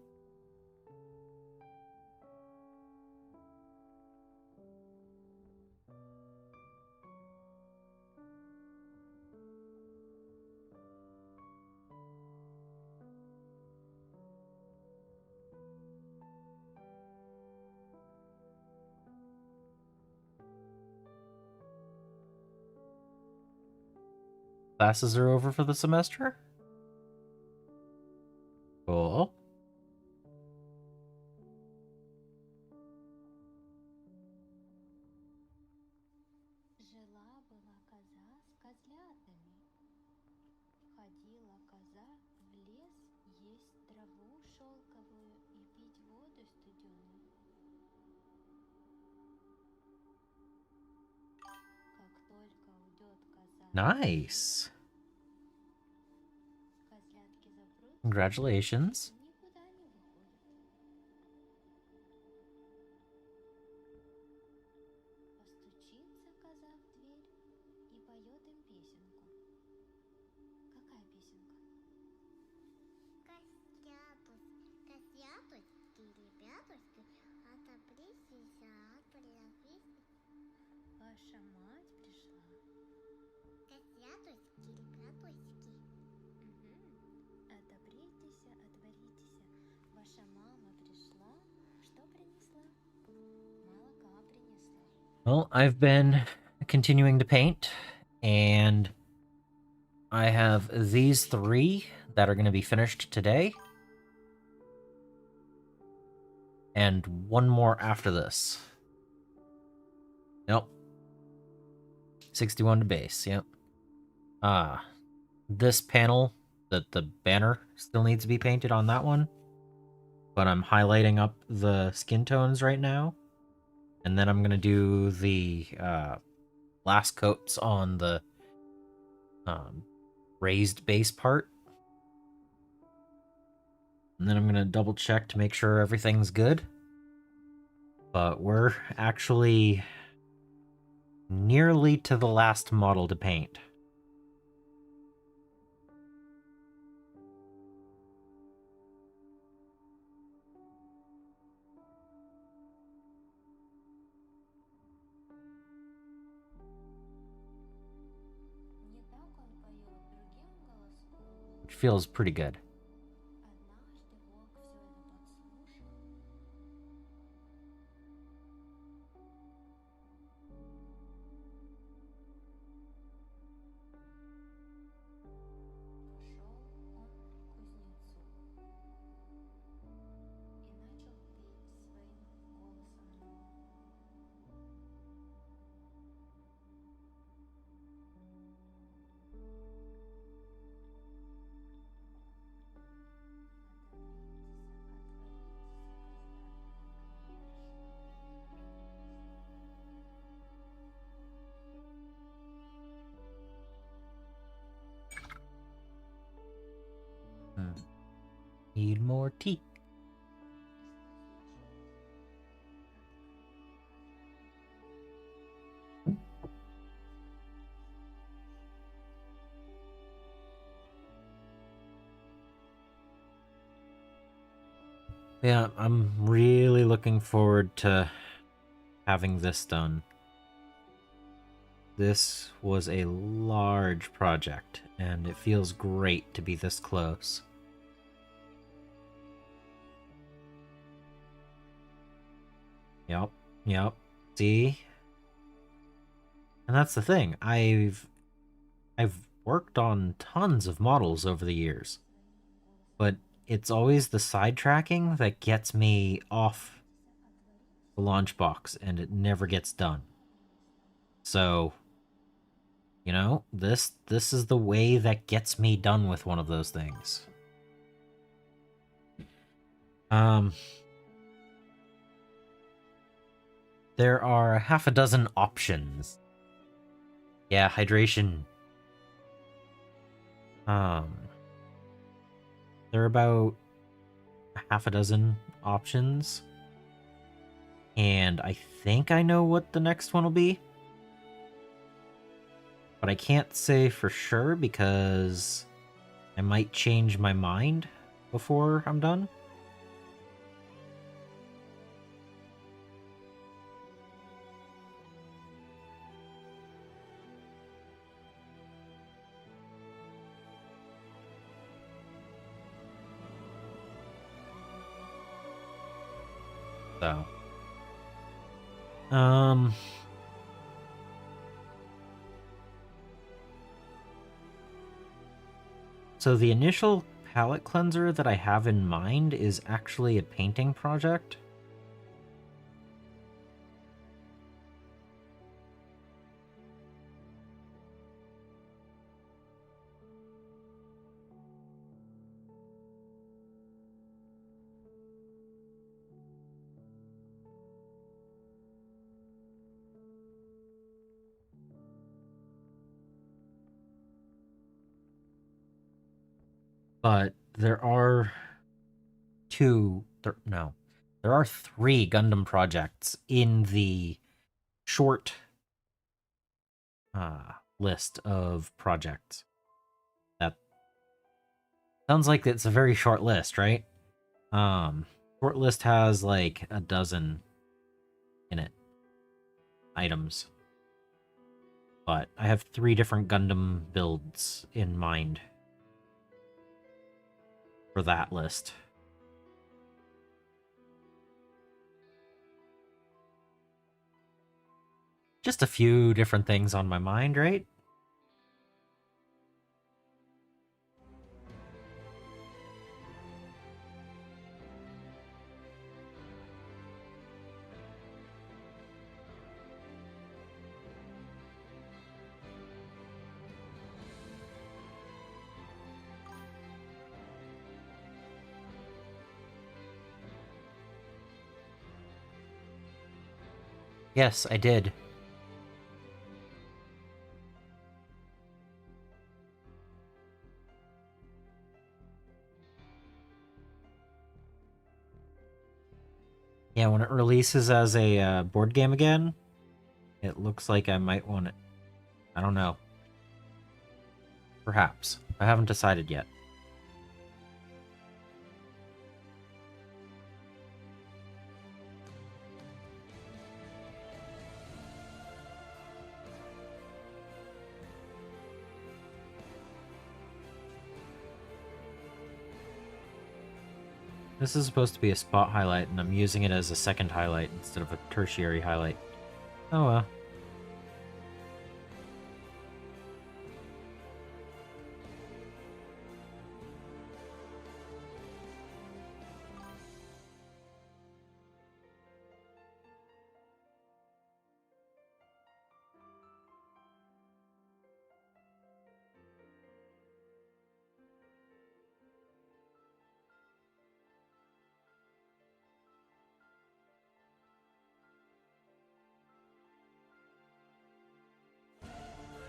Classes are over for the semester? Cool. Жила-была коза с козлятами. Ходила коза в лес есть траву шелковую и пить воду студеную. Nice. Козлятки запрутся, Congratulations. никуда не выходят. Постучится коза в дверь и поет им песенку. Какая песенка? Котятушки, ребятушки, отобритесь от песни. Ваша мать пришла. Котятушки, ребятушки. Отопритесь, отворитесь. Ваша мама пришла. Что принесла? Молока принесла. Well, I've been continuing to paint, and I have these 3 that are going to be finished today. And 1 more after this. Yep. 61 to base, yep. This panel, the banner still needs to be painted on that one. But I'm highlighting up the skin tones right now. And then I'm going to do the last coats on the raised base part. And then I'm going to double check to make sure everything's good. But we're actually nearly to the last model to paint. Не так он поет другим голосом. Which feels pretty good. Однажды волк все это подслушал. Пошел он к кузнецу и начал петь своим голосом. Need more tea. Yeah, I'm really looking forward to having this done. This was a large project, and it feels great to be this close. Yep. See? And that's the thing. I've worked on tons of models over the years, but it's always the sidetracking that gets me off the launch box, and it never gets done. So, you know, this is the way that gets me done with one of those things. There are half a dozen options. Yeah, hydration. There are about half a dozen options. And I think I know what the next one will be. But I can't say for sure because I might change my mind before I'm done. So, so the initial palette cleanser that I have in mind is actually a painting project. but there are there are 3 Gundam projects in the short list of projects. That sounds like it's a very short list, right? Short list has like a dozen in it items, but I have 3 different Gundam builds in mind for that list. Just a few different things on my mind, right? Yes, I did. Yeah, when it releases as a board game again, it looks like I might want it. I don't know. Perhaps. I haven't decided yet. This is supposed to be a spot highlight, and I'm using it as a second highlight instead of a tertiary highlight. Oh well.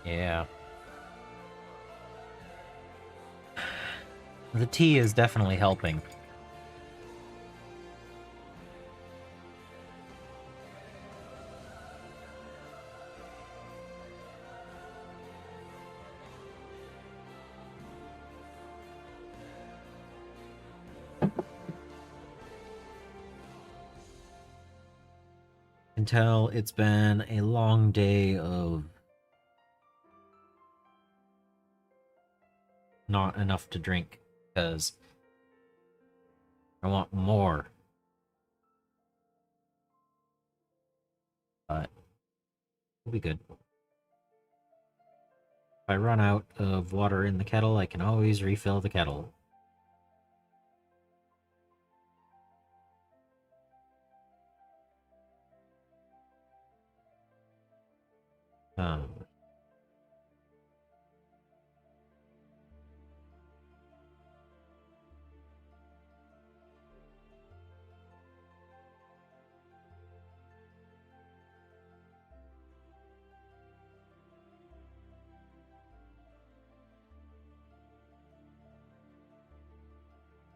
Yeah. The tea is definitely helping. Can tell it's been a long day of not enough to drink because I want more. But we'll be good. If I run out of water in the kettle, I can always refill the kettle. Um,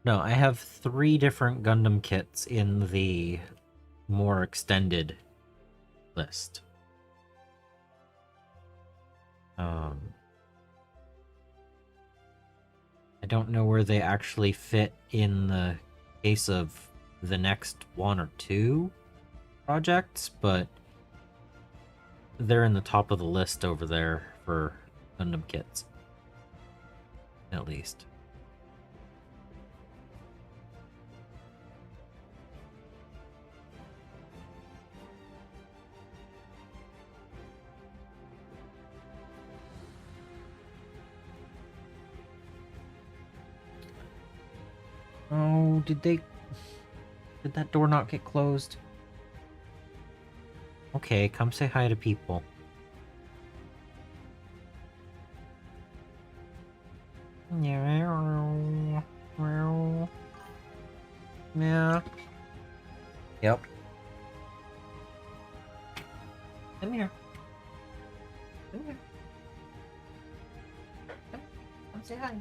no, I have 3 different Gundam kits in the more extended list. I don't know where they actually fit in the case of the next 1 or 2 projects, but they're in the top of the list over there for Gundam kits. At least. Oh, did that door not get closed? Okay, come say hi to people. Yeah. Yep. Come here. Come here. Come say hi.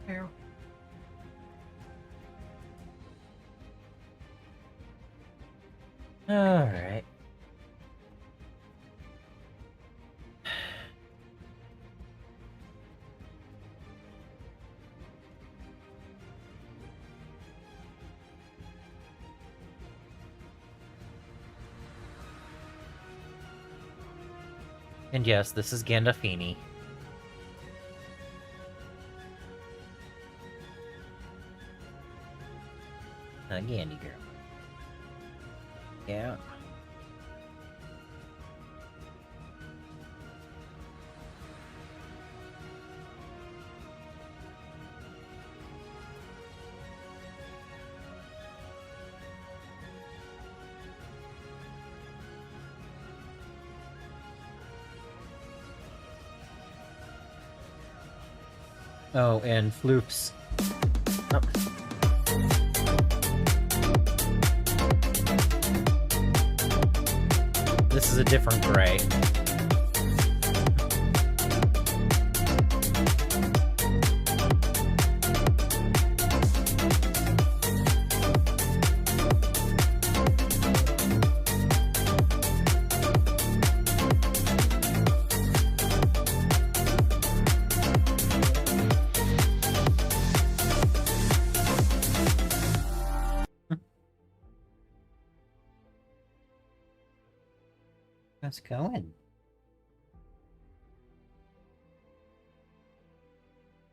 Meow. All right. And yes, this is Gandolfini. Gandy girl. Yeah. Oh, and floops. Oh. This is a different gray. How's it going?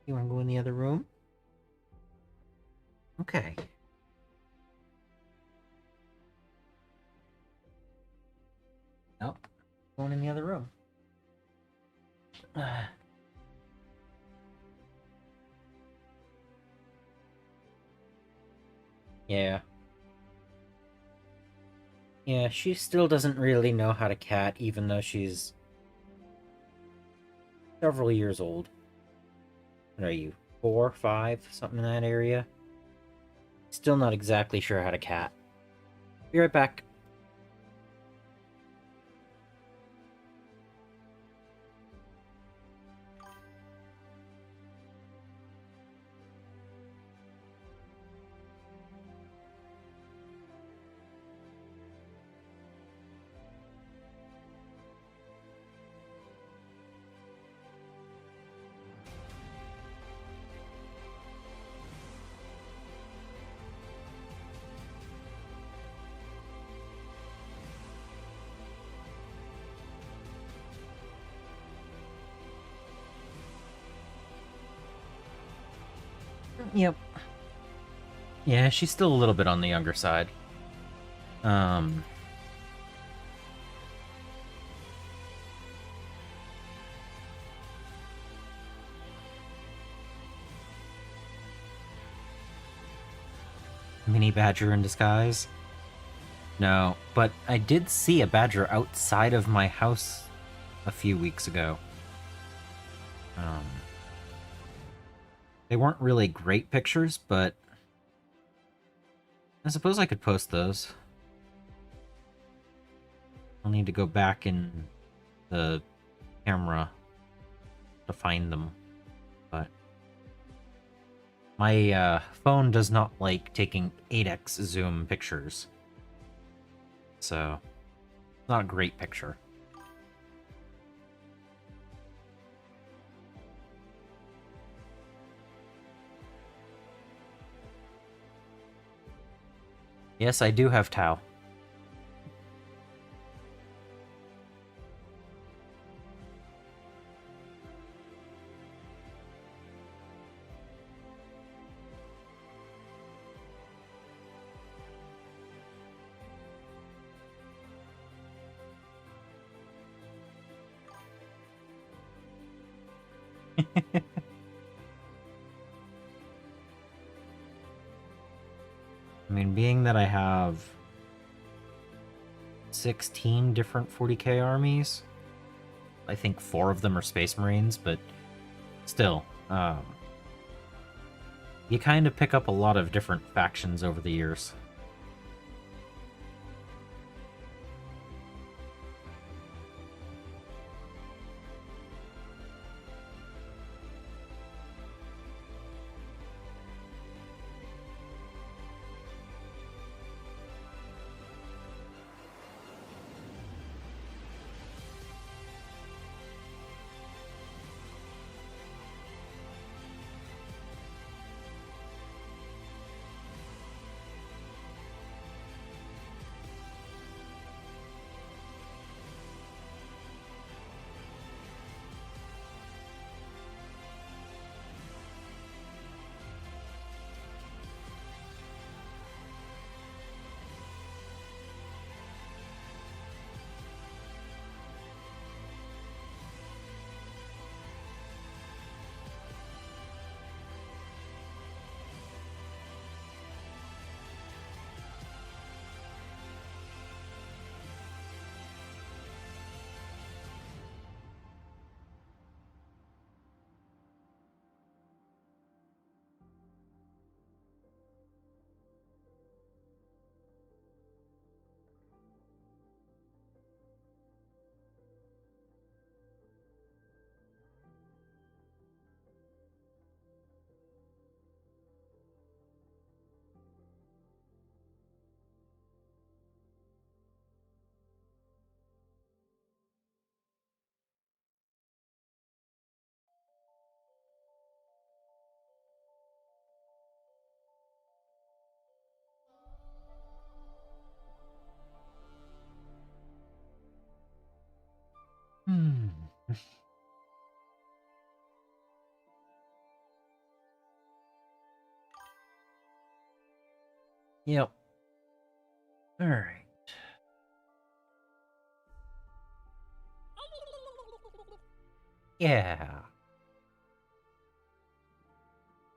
You want to go in the other room? Okay. Nope. Going in the other room. Yeah. Yeah, she still doesn't really know how to cat, even though she's several years old. What are you? 4, 5, something in that area? Still not exactly sure how to cat. Be right back. Yep. Yeah, she's still a little bit on the younger side. Mini badger in disguise? No, but I did see a badger outside of my house a few weeks ago. They weren't really great pictures, but I suppose I could post those. I'll need to go back in the camera to find them, but my phone does not like taking 8x zoom pictures, so it's not a great picture. Yes, I do have Tau. I mean, being that I have 16 different 40k armies, I think 4 of them are Space Marines, but still, you kind of pick up a lot of different factions over the years. Yep. Alright. Yeah.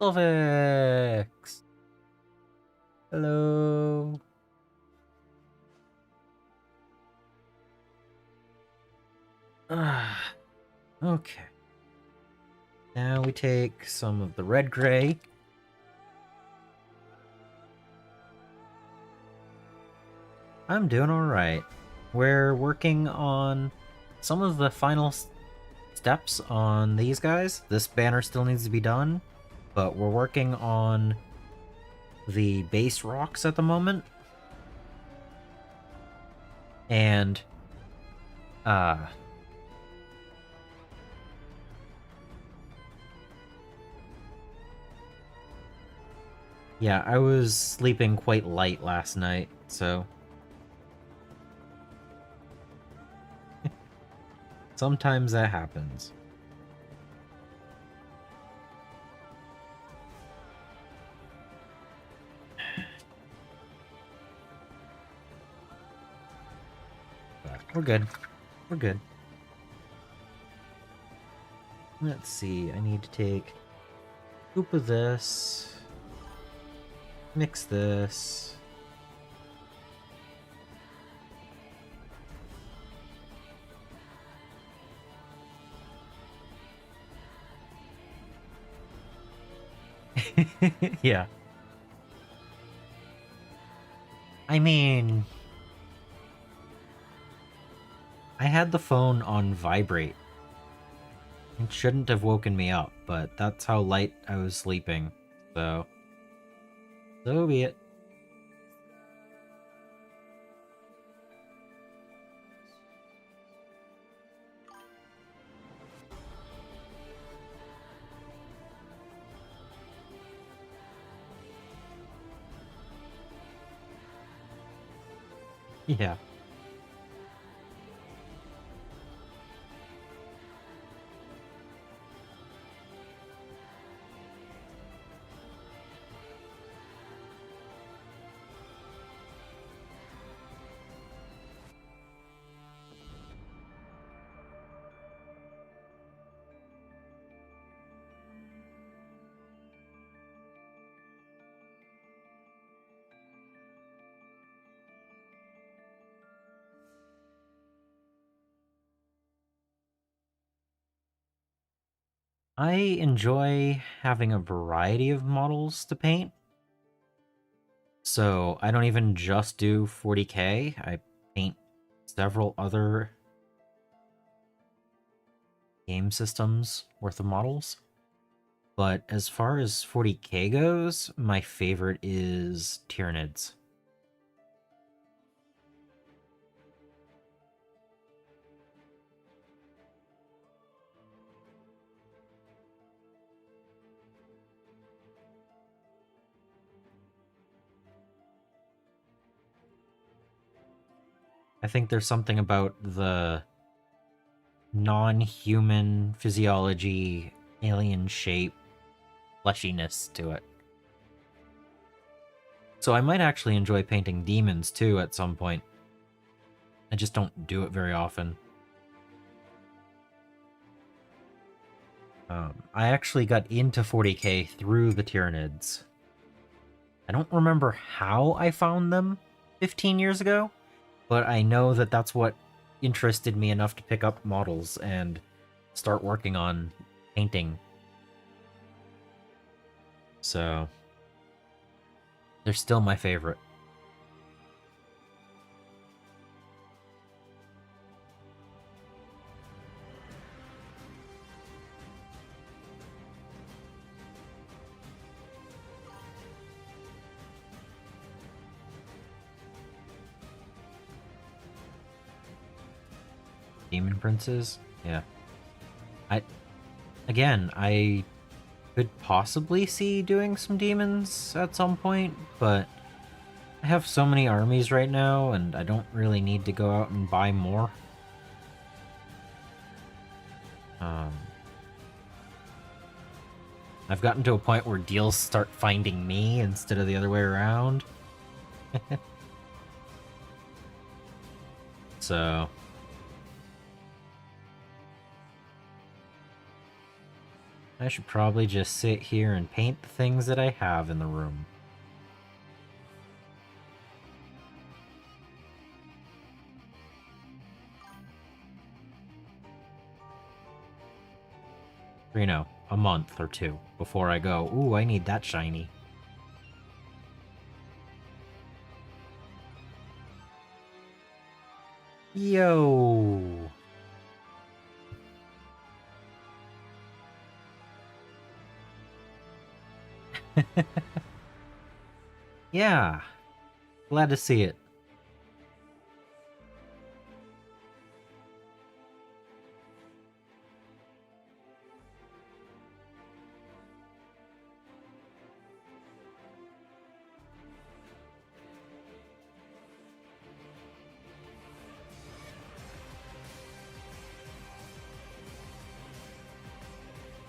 Silvix! Hello. Okay. Now we take some of the red gray. I'm doing alright. We're working on some of the final steps on these guys. This banner still needs to be done, but we're working on the base rocks at the moment. And, yeah, I was sleeping quite light last night, so sometimes that happens. But we're good. We're good. Let's see, I need to take a scoop of this, mix this. Yeah. I mean, I had the phone on vibrate. It shouldn't have woken me up, but that's how light I was sleeping, so be it. Yeah. I enjoy having a variety of models to paint. So I don't even just do 40k, I paint several other game systems worth of models. But as far as 40k goes, my favorite is Tyranids. I think there's something about the non-human physiology, alien shape, fleshiness to it. So I might actually enjoy painting demons too at some point. I just don't do it very often. I actually got into 40k through the Tyranids. I don't remember how I found them 15 years ago, but I know that that's what interested me enough to pick up models and start working on painting. So they're still my favorite. Demon Princes? Yeah. I could possibly see doing some demons at some point, but I have so many armies right now, and I don't really need to go out and buy more. I've gotten to a point where deals start finding me instead of the other way around. So I should probably just sit here and paint the things that I have in the room. For, you know, a month or two before I go, ooh, I need that shiny. Yo! Yeah, glad to see it.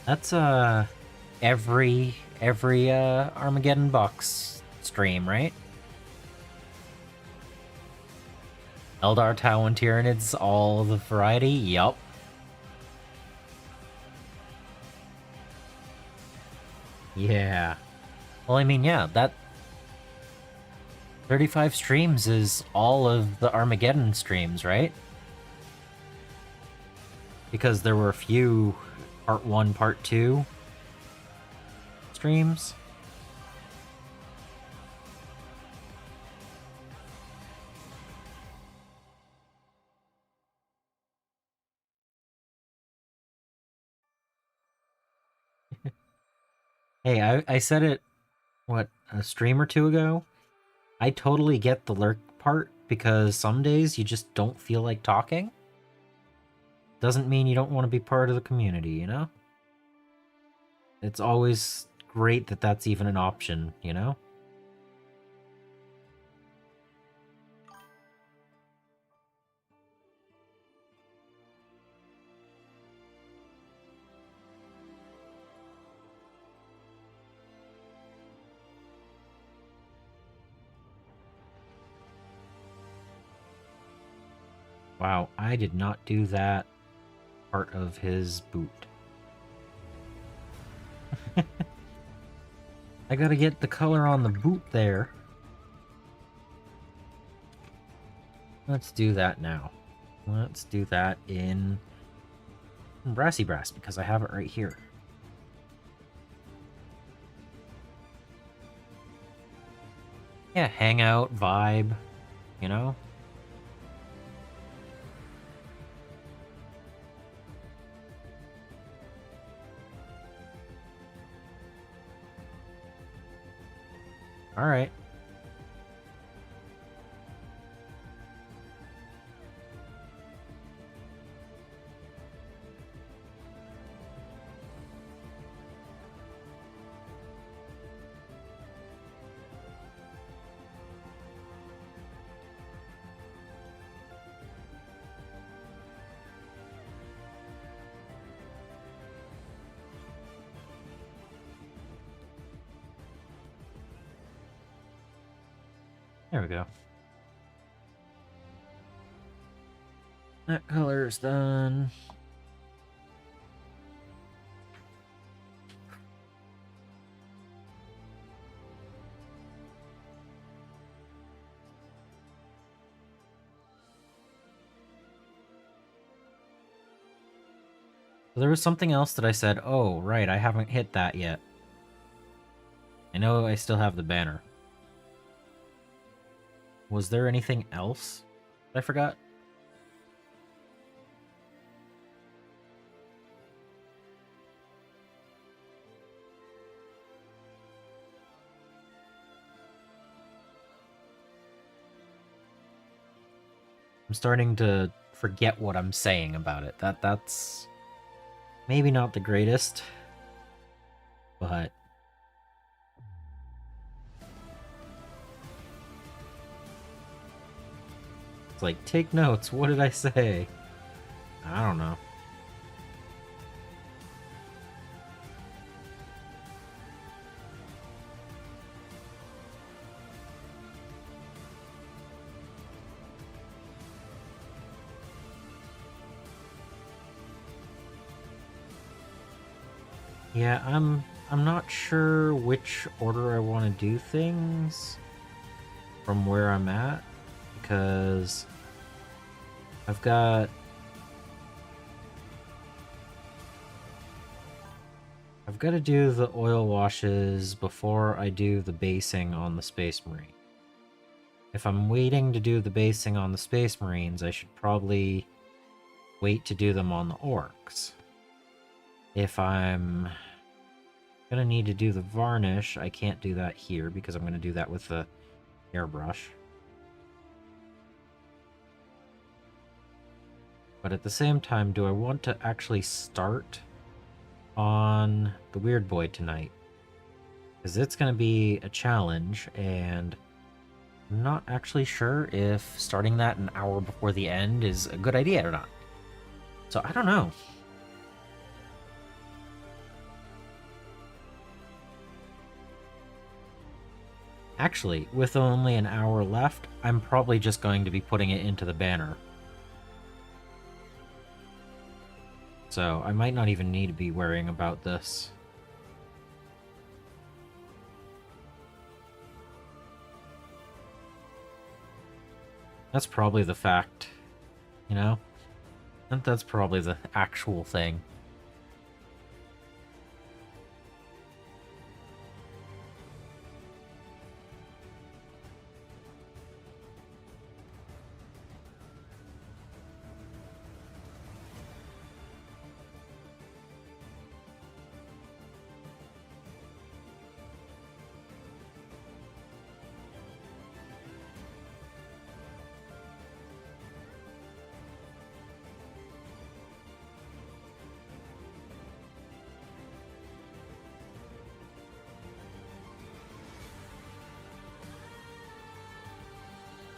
That's every Armageddon box stream, right? Eldar, Tau, and Tyranids, all the variety? Yup. Yeah. Well, I mean, yeah, that 35 streams is all of the Armageddon streams, right? Because there were a few part 1, part 2 streams. Hey, I said it, what, a stream or two ago? I totally get the lurk part, because some days you just don't feel like talking. Doesn't mean you don't want to be part of the community, you know? It's always great that that's even an option, you know? Wow, I did not do that part of his boot. I gotta get the color on the boot there. Let's do that now. Let's do that in Brassy Brass, because I have it right here. Yeah, hangout, vibe, you know? Alright. There we go. That color is done. There was something else that I said, oh, right, I haven't hit that yet. I know I still have the banner. Was there anything else I forgot? I'm starting to forget what I'm saying about it. That's maybe not the greatest, but it's like, take notes. What did I say? I don't know. Yeah, I'm not sure which order I want to do things from where I'm at, because I've got to do the oil washes before I do the basing on the Space Marine. If I'm waiting to do the basing on the Space Marines, I should probably wait to do them on the orcs. If I'm gonna need to do the varnish, I can't do that here because I'm gonna do that with the airbrush. But at the same time, do I want to actually start on the Weird Boy tonight? Because it's gonna be a challenge, and I'm not actually sure if starting that an hour before the end is a good idea or not. So I don't know. Actually, with only an hour left, I'm probably just going to be putting it into the banner. So I might not even need to be worrying about this. That's probably the fact, you know? That's probably the actual thing.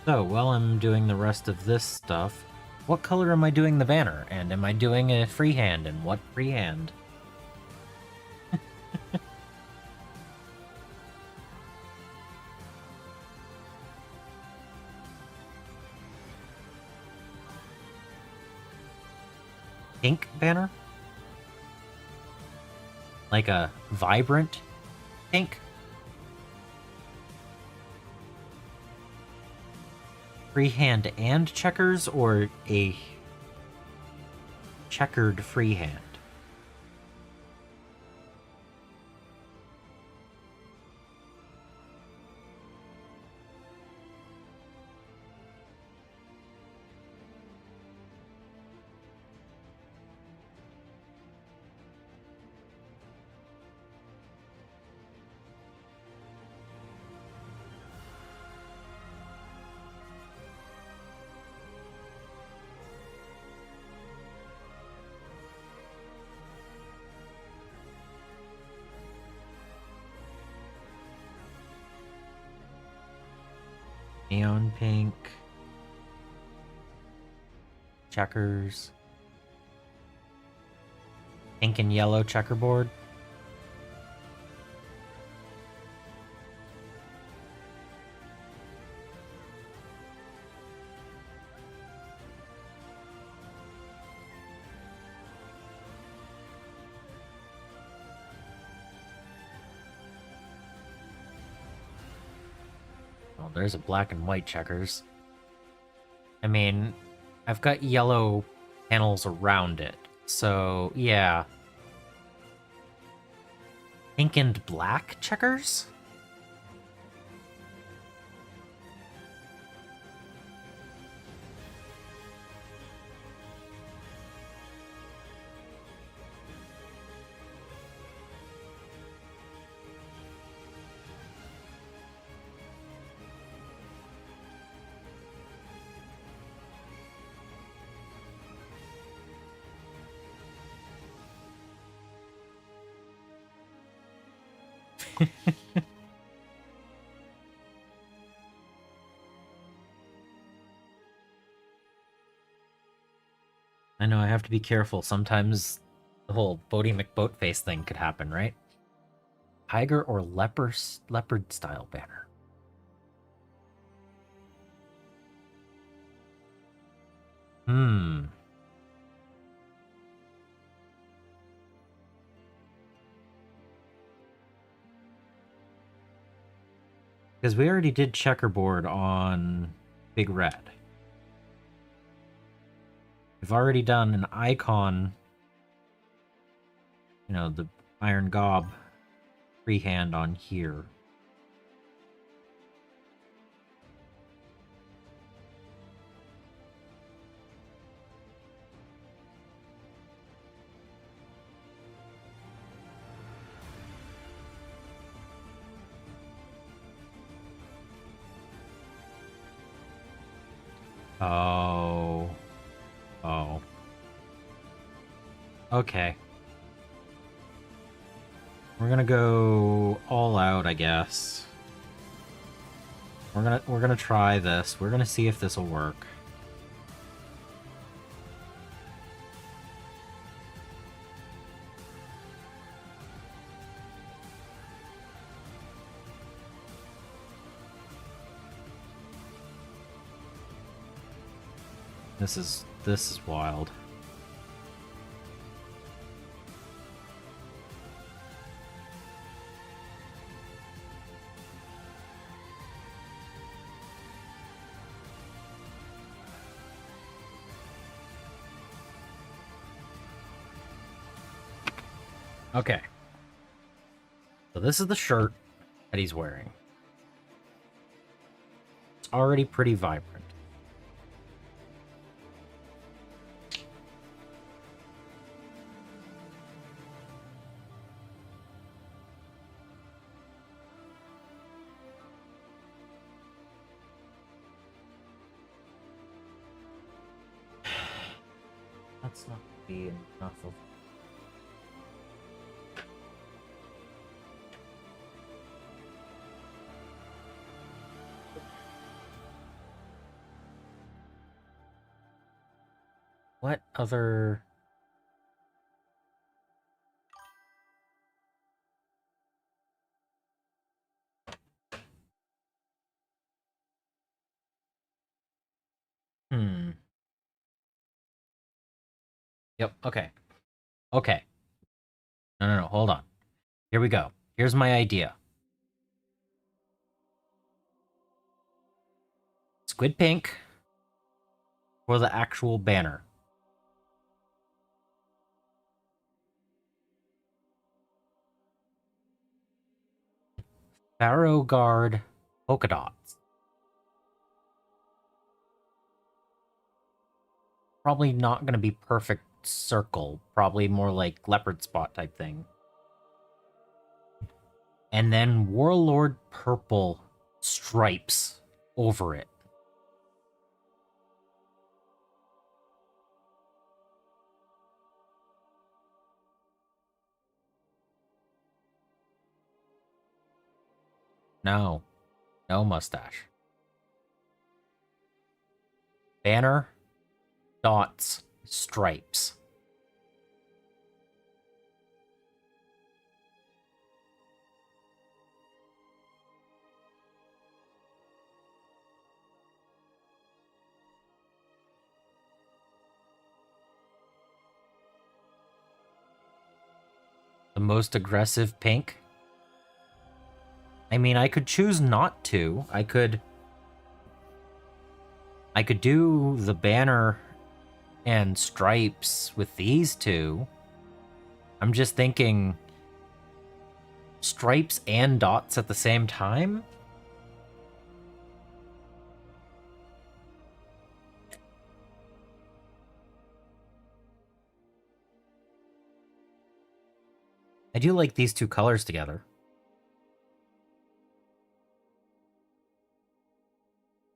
So, while I'm doing the rest of this stuff, what color am I doing the banner? And am I doing a freehand? And what freehand? Pink banner? Like a vibrant pink? Freehand and checkers, or a checkered freehand? Neon pink. Checkers. Pink and yellow checkerboard. Oh, there's a black and white checkers. I mean, I've got yellow panels around it, so yeah. Pink and black checkers? I know, I have to be careful. Sometimes the whole Bodie McBoatface thing could happen, right? Tiger or leopard style banner. Because we already did checkerboard on Big Red. We've already done an icon, you know, the Iron Gob freehand on here. Oh. Oh. Okay. We're gonna go all out, I guess. We're gonna try this. We're gonna see if this will work. This is wild. Okay. So this is the shirt that he's wearing. It's already pretty vibrant. That's not be enough of. What other... Yep, okay. Okay. No, hold on. Here we go. Here's my idea. Squid pink for the actual banner. Pharaoh Guard polka dots. Probably not going to be perfect circle. Probably more like leopard spot type thing. And then Warlord purple stripes over it. No. No mustache. Banner, dots, stripes. The most aggressive pink. I mean, I could choose not to. I could do the banner and stripes with these two. I'm just thinking stripes and dots at the same time? I do like these two colors together.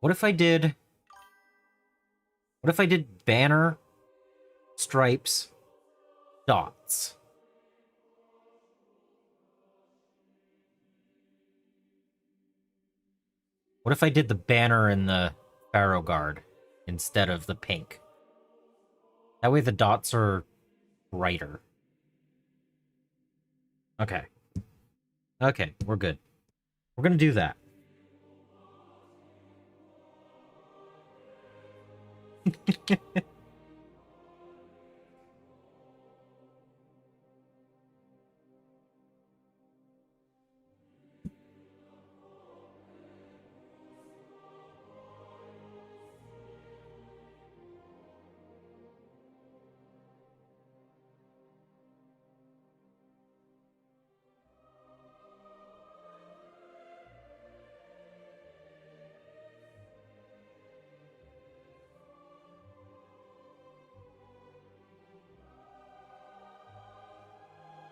What if I did banner, stripes, dots? What if I did the banner and the Pharaoh Guard instead of the pink? That way the dots are brighter. Okay. Okay, we're good. We're gonna do that.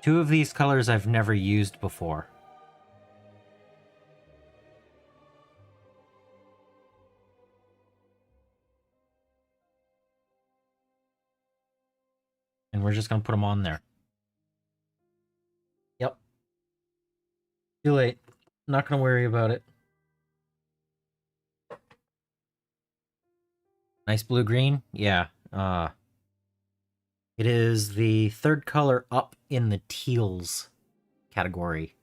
Two of these colors I've never used before. And we're just going to put them on there. Yep. Too late. Not going to worry about it. Nice blue-green? Yeah. It is the third color up in the teals category.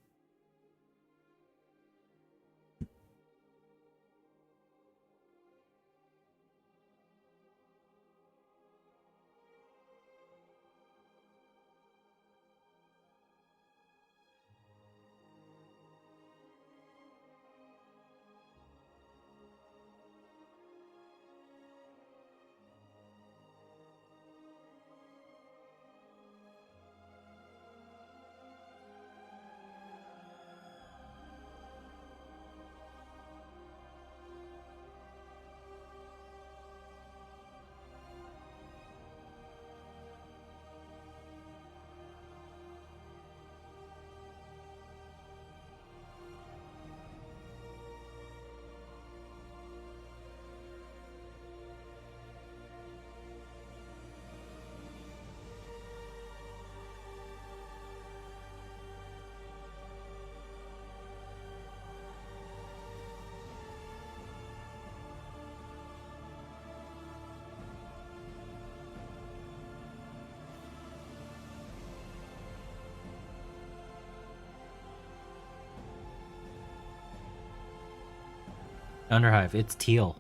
Underhive, it's teal.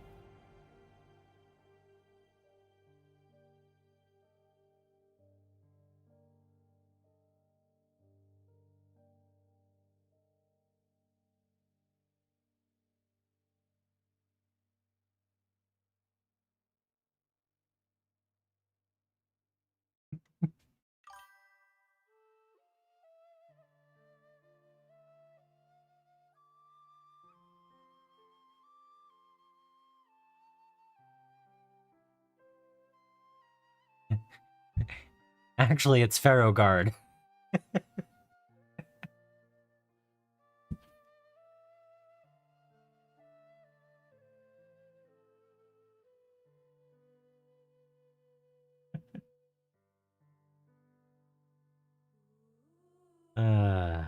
Actually, it's Pharaoh Guard. uh...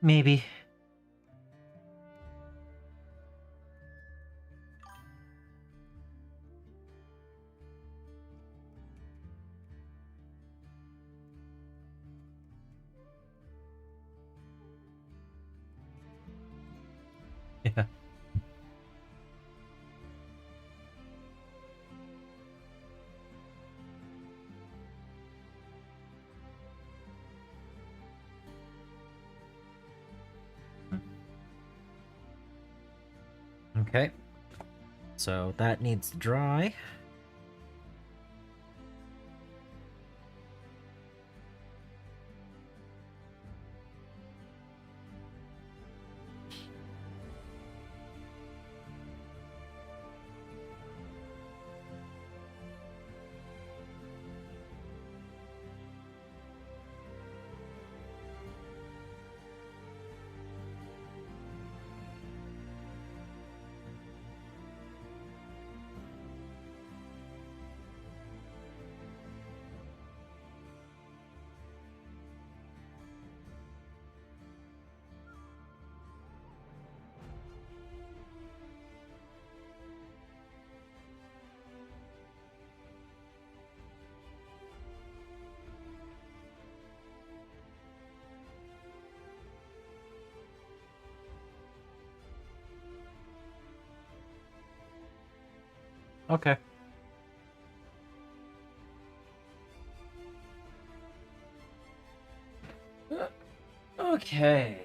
Maybe. Yeah. Okay. So that needs to dry. Okay. Okay.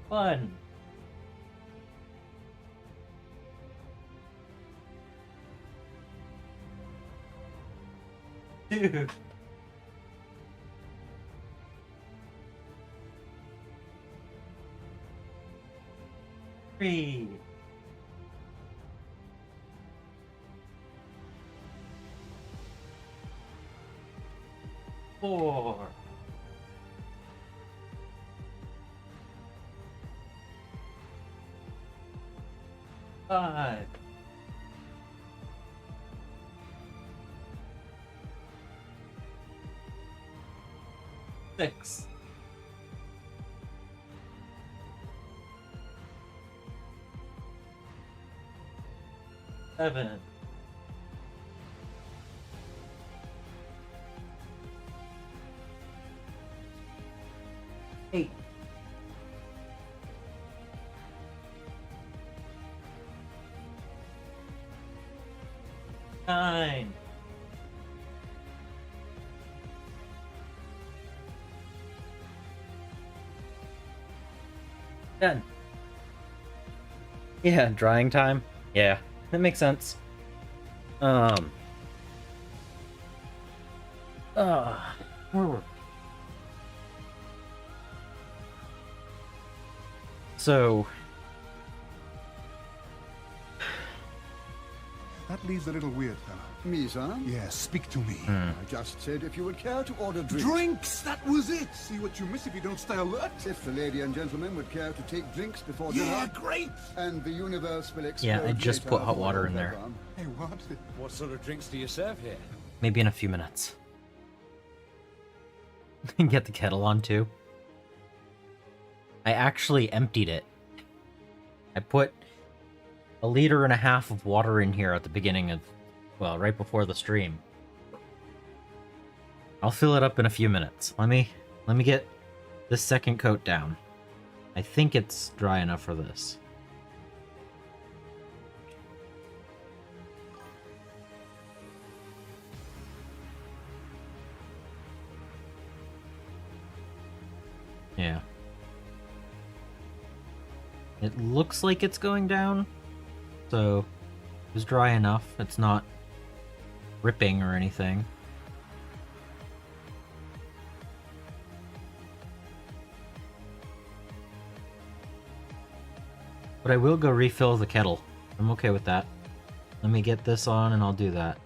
Fun. Dude. Three. Four. Five. Six. Seven. Eight. Nine. 10. Yeah, drying time. Yeah, that makes sense. Forward. So, That leaves a little weird, fella. Me, sir? Yes, speak to me. I just said if you would care to order drinks. Drinks! That was it! See what you miss if you don't stay alert? If the lady and gentleman would care to take drinks before Yeah, dinner, great! and the universe will explode. Yeah, I just later put hot for water your in there. program. Hey, what? What sort of drinks do you serve here? maybe in a few minutes. Get the kettle on too. I actually emptied it. I put 1.5 liters of water in here at the beginning of, well, right before the stream. I'll fill it up in a few minutes. Let me get this second coat down. I think it's dry enough for this. Yeah. It looks like it's going down, so it's dry enough. It's not ripping or anything. But I will go refill the kettle. I'm okay with that. Let me get this on and I'll do that.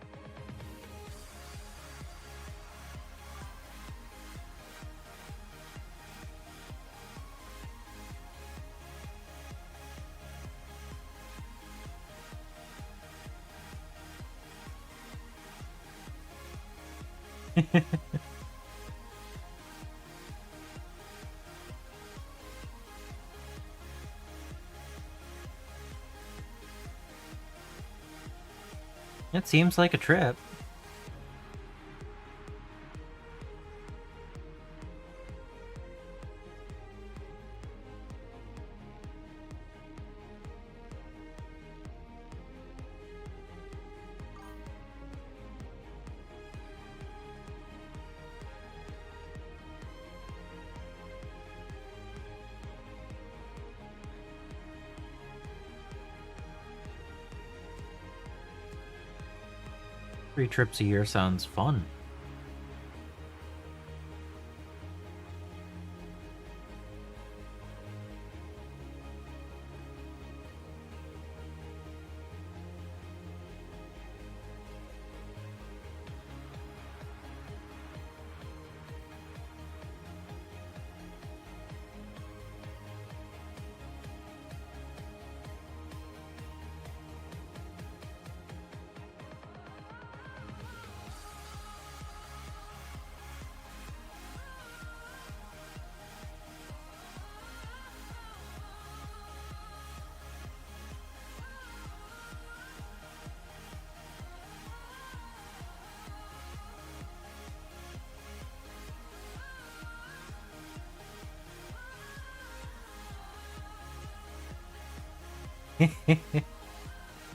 It seems like a trip. Three trips a year sounds fun.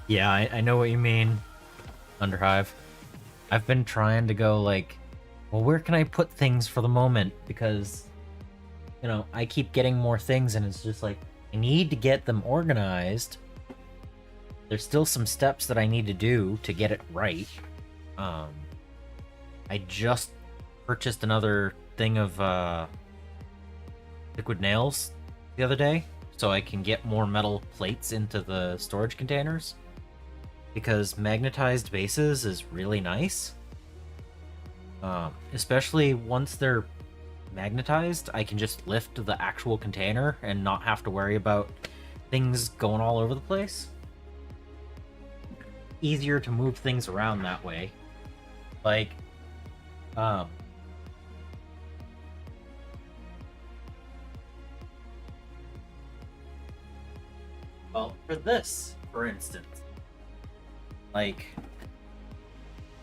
Yeah, I know what you mean, Underhive. I've been trying to go like, well, where can I put things for the moment? Because, you know, I keep getting more things and it's just like, I need to get them organized. There's still some steps that I need to do to get it right. I just purchased another thing of liquid nails the other day, so I can get more metal plates into the storage containers. Because magnetized bases is really nice. Especially once they're magnetized, I can just lift the actual container and not have to worry about things going all over the place. Easier to move things around that way. Like, well, for this, for instance, like,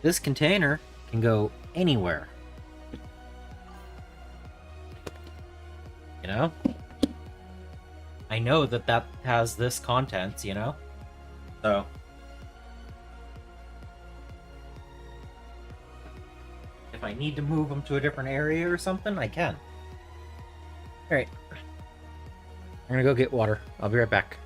this container can go anywhere. You know? I know that that has this contents, you know? So, if I need to move them to a different area or something, I can. Alright. I'm gonna go get water. I'll be right back.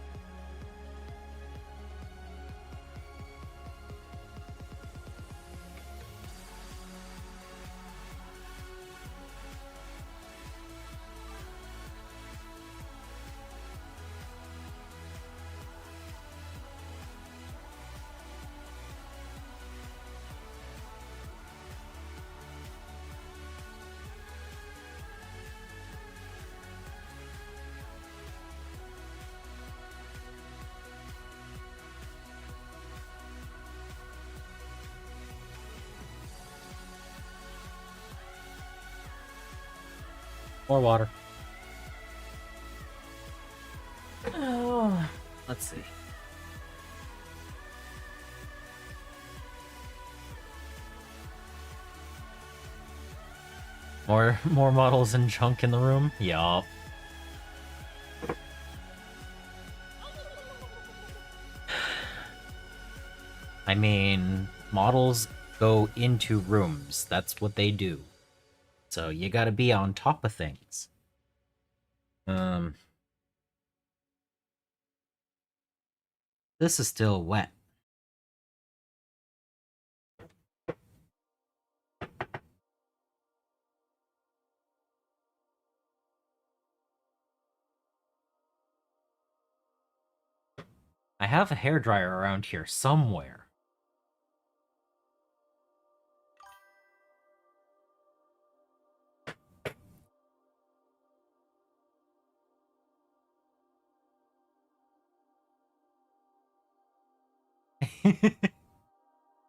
More water. Oh, let's see. More models and junk in the room? Yup. I mean, models go into rooms. That's what they do. So you gotta be on top of things. This is still wet. I have a hairdryer around here somewhere.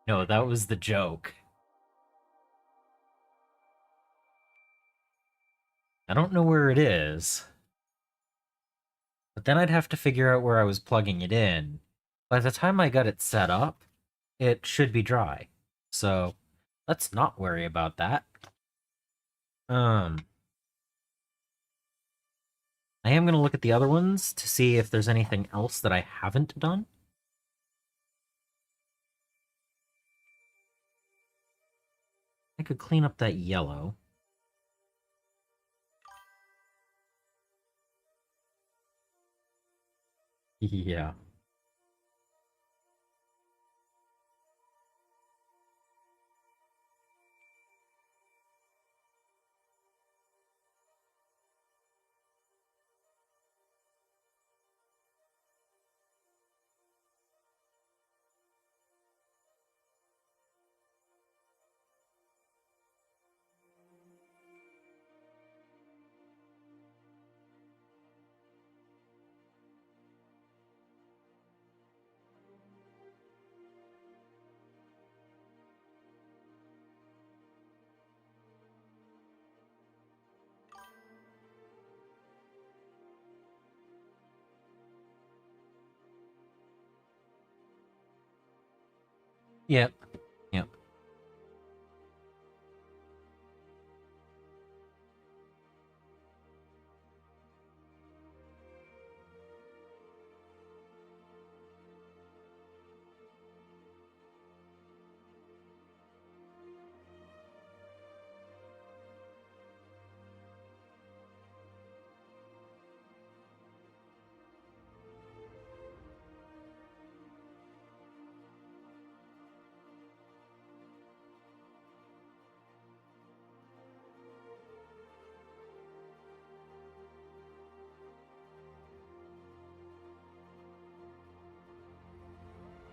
No, that was the joke. I don't know where it is. But then I'd have to figure out where I was plugging it in. By the time I got it set up, it should be dry. So, let's not worry about that. I am going to look at the other ones to see if there's anything else that I haven't done. I could clean up that yellow. Yeah. Yep. Yep.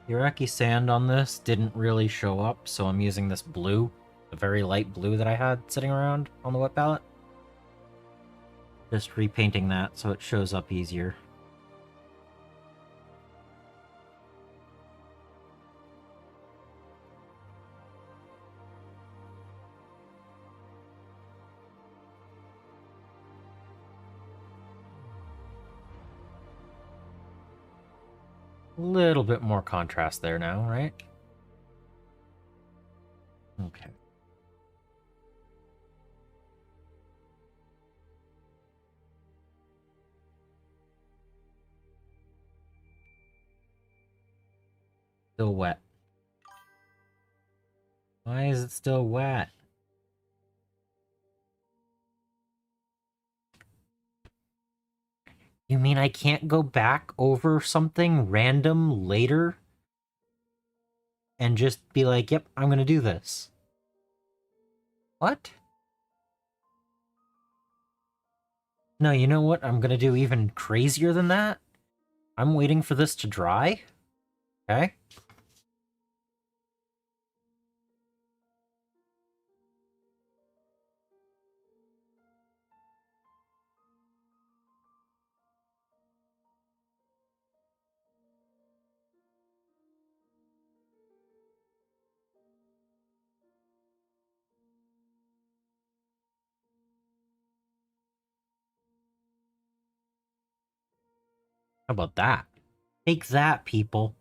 Iraqi sand on this didn't really show up, so I'm using this blue, the very light blue that I had sitting around on the wet palette. Just repainting that so it shows up easier. A little bit more contrast there now, right? Okay. Still wet. Why is it still wet? You mean I can't go back over something random later and just be like, yep, I'm gonna do this? What? No, you know what? I'm gonna do even crazier than that. I'm waiting for this to dry. Okay? How about that? Take that, people.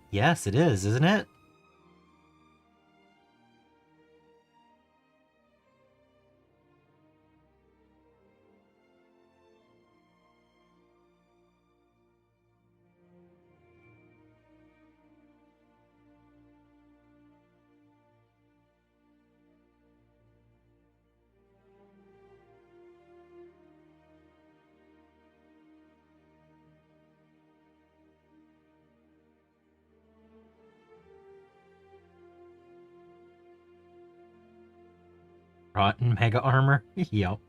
Yes, it is, isn't it? Rotten mega armor? Yep.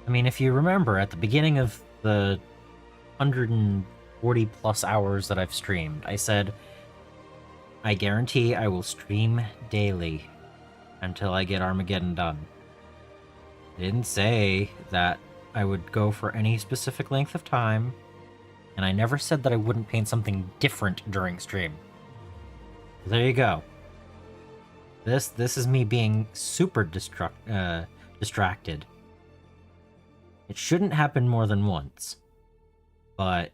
I mean, if you remember, at the beginning of the 140 plus hours that I've streamed, I said, I guarantee I will stream daily until I get Armageddon done. I didn't say that I would go for any specific length of time, and I never said that I wouldn't paint something different during stream. There you go. This is me being super distracted. It shouldn't happen more than once, but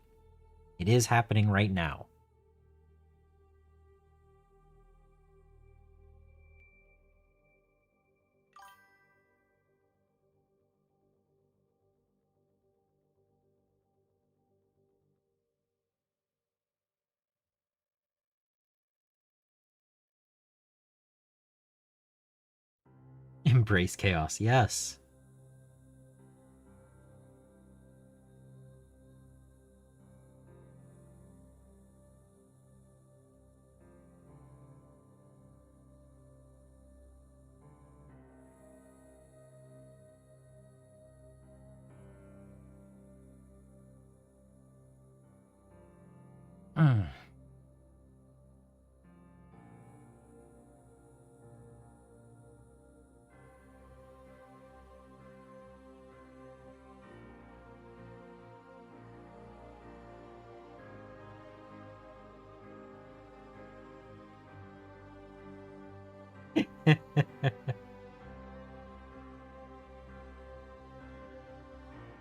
it is happening right now. Embrace chaos, yes. Mm.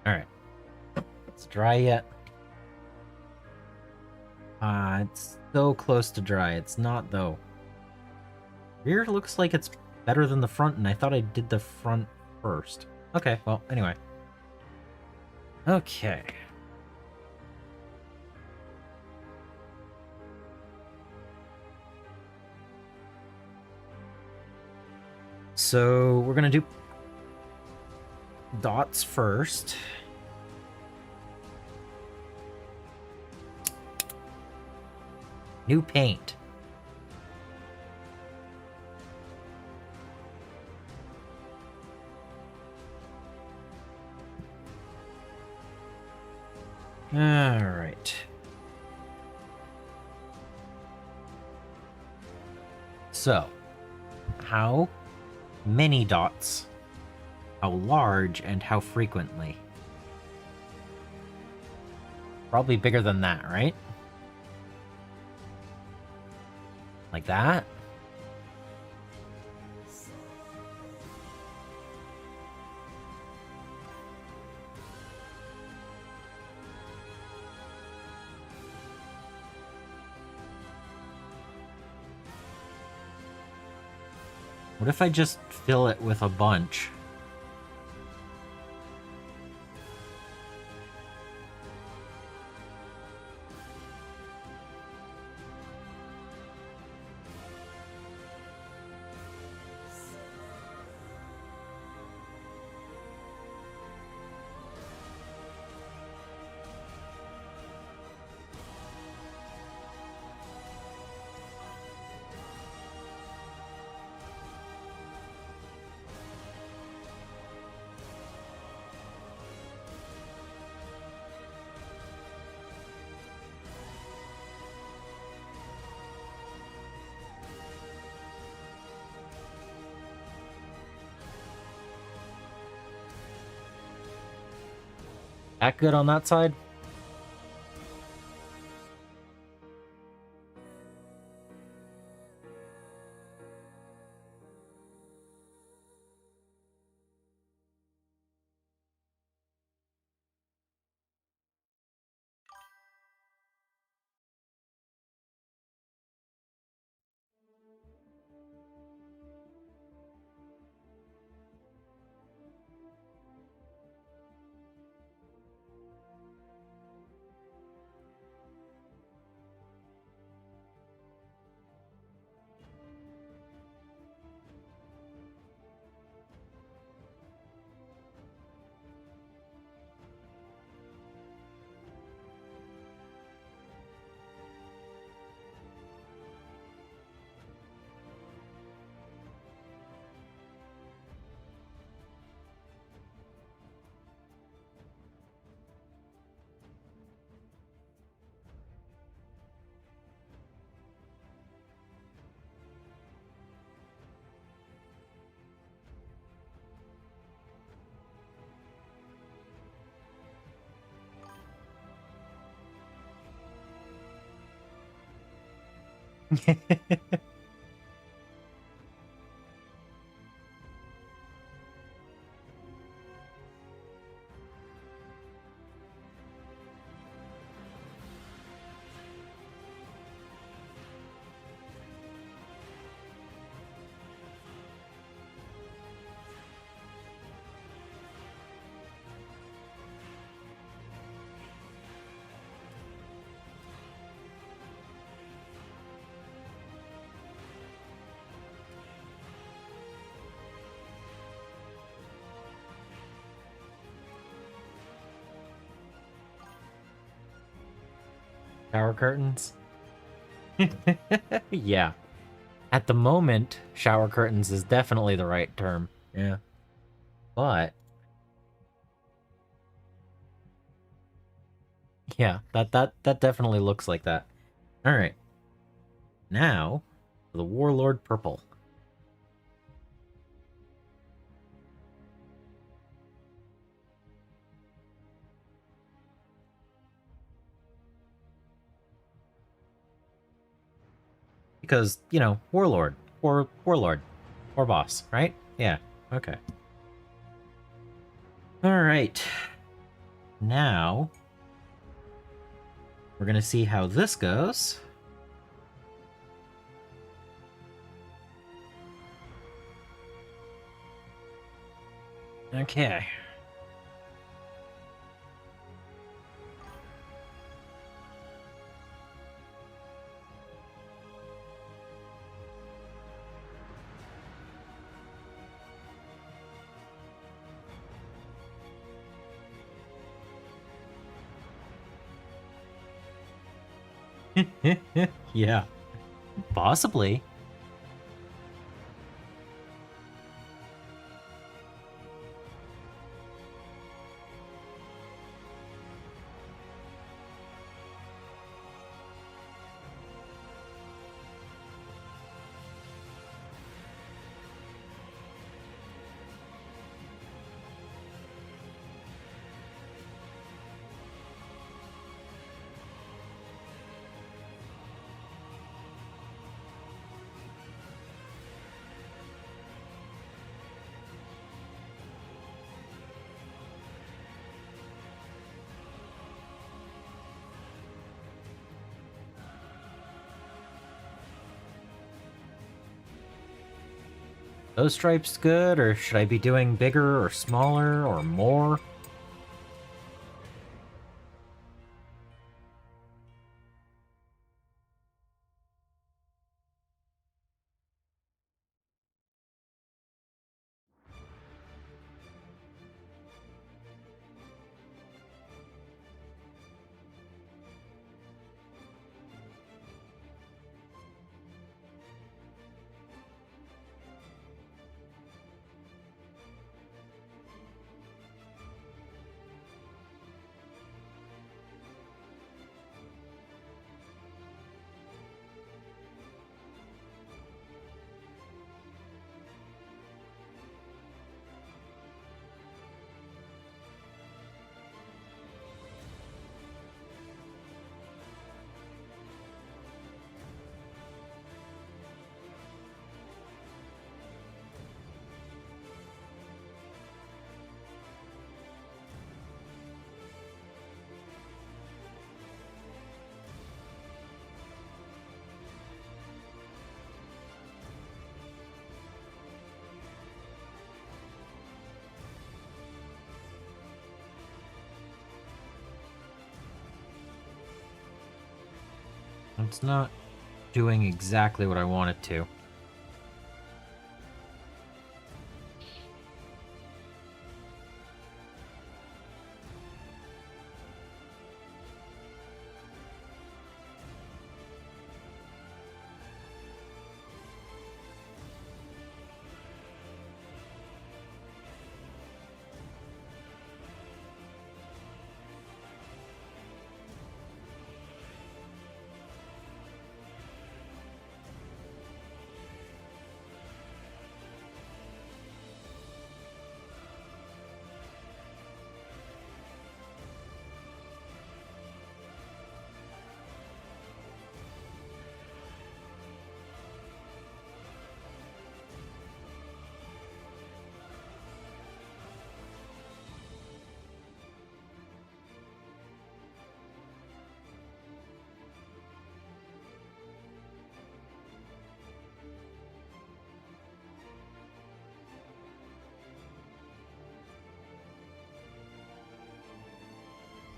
Alright. It's dry yet. It's so close to dry. It's not, though. Rear looks like it's better than the front, and I thought I did the front first. Okay, well, anyway. Okay. So, we're gonna do dots first. New paint. All right. So, how many dots? How large and how frequently? Probably bigger than that, right? Like that? What if I just fill it with a bunch? That good on that side? Shower curtains? Yeah. At the moment, shower curtains is definitely the right term. Yeah. But yeah, that definitely looks like that. All right. Now, the Warlord purple. Because, you know, Warlord. Warlord. Or boss, right? Yeah, okay. Alright. Now, we're gonna see how this goes. Okay. Yeah, possibly. Those stripes good, or should I be doing bigger or smaller or more? It's not doing exactly what I want it to.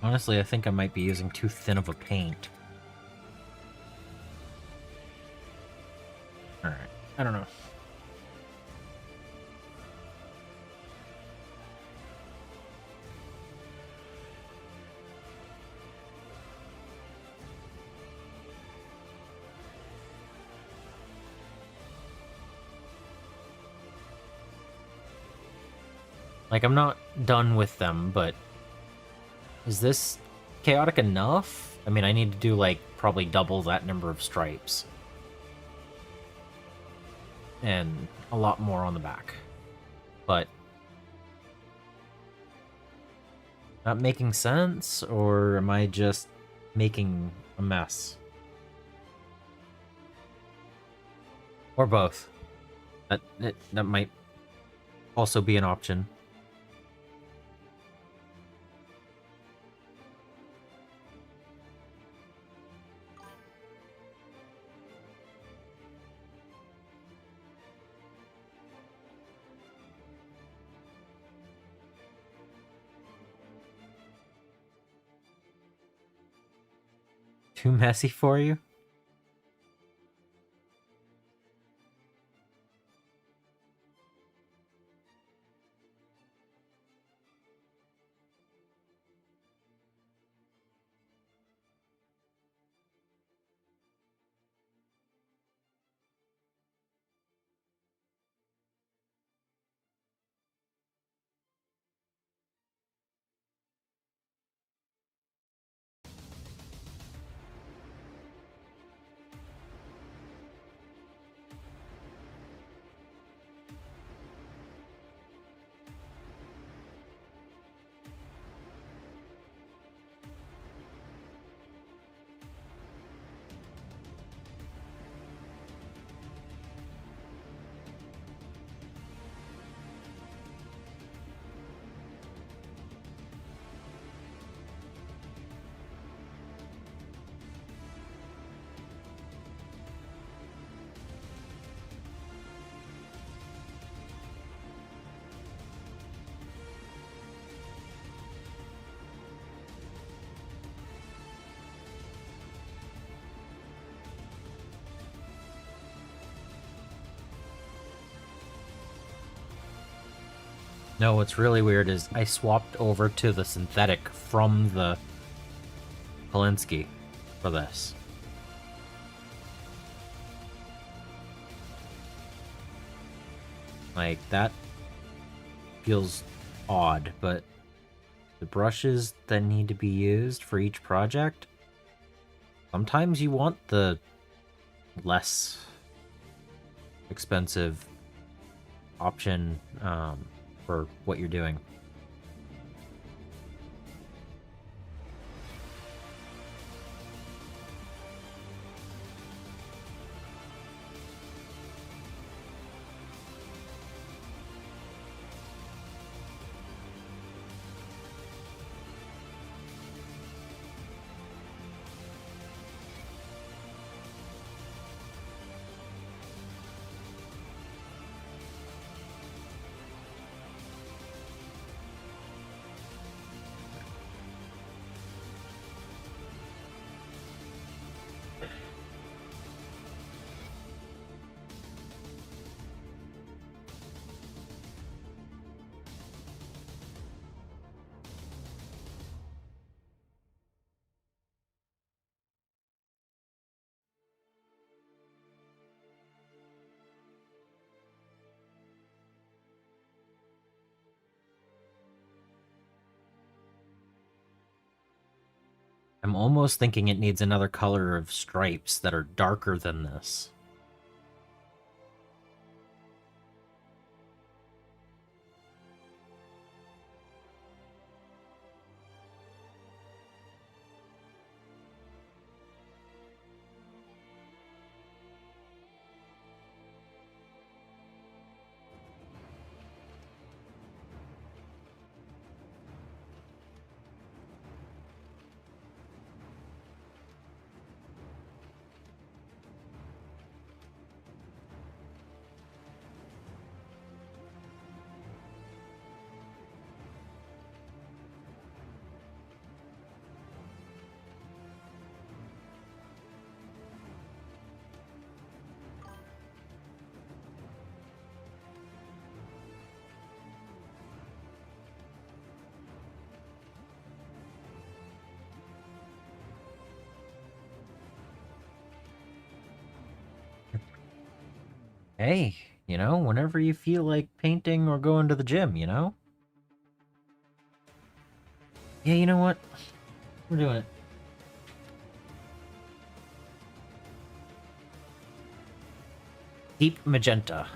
Honestly, I think I might be using too thin of a paint. Alright, I don't know. Like, I'm not done with them, but is this chaotic enough? I mean, I need to do, like, probably double that number of stripes. And a lot more on the back. But not making sense, or am I just making a mess? Or both. That might also be an option. Too messy for you? No, what's really weird is I swapped over to the synthetic from the Polinsky for this. Like, that feels odd, but the brushes that need to be used for each project, sometimes you want the less expensive option for what you're doing. I'm almost thinking it needs another color of stripes that are darker than this. Hey, whenever you feel like painting or going to the gym, Yeah, you know what? We're doing it. Deep magenta.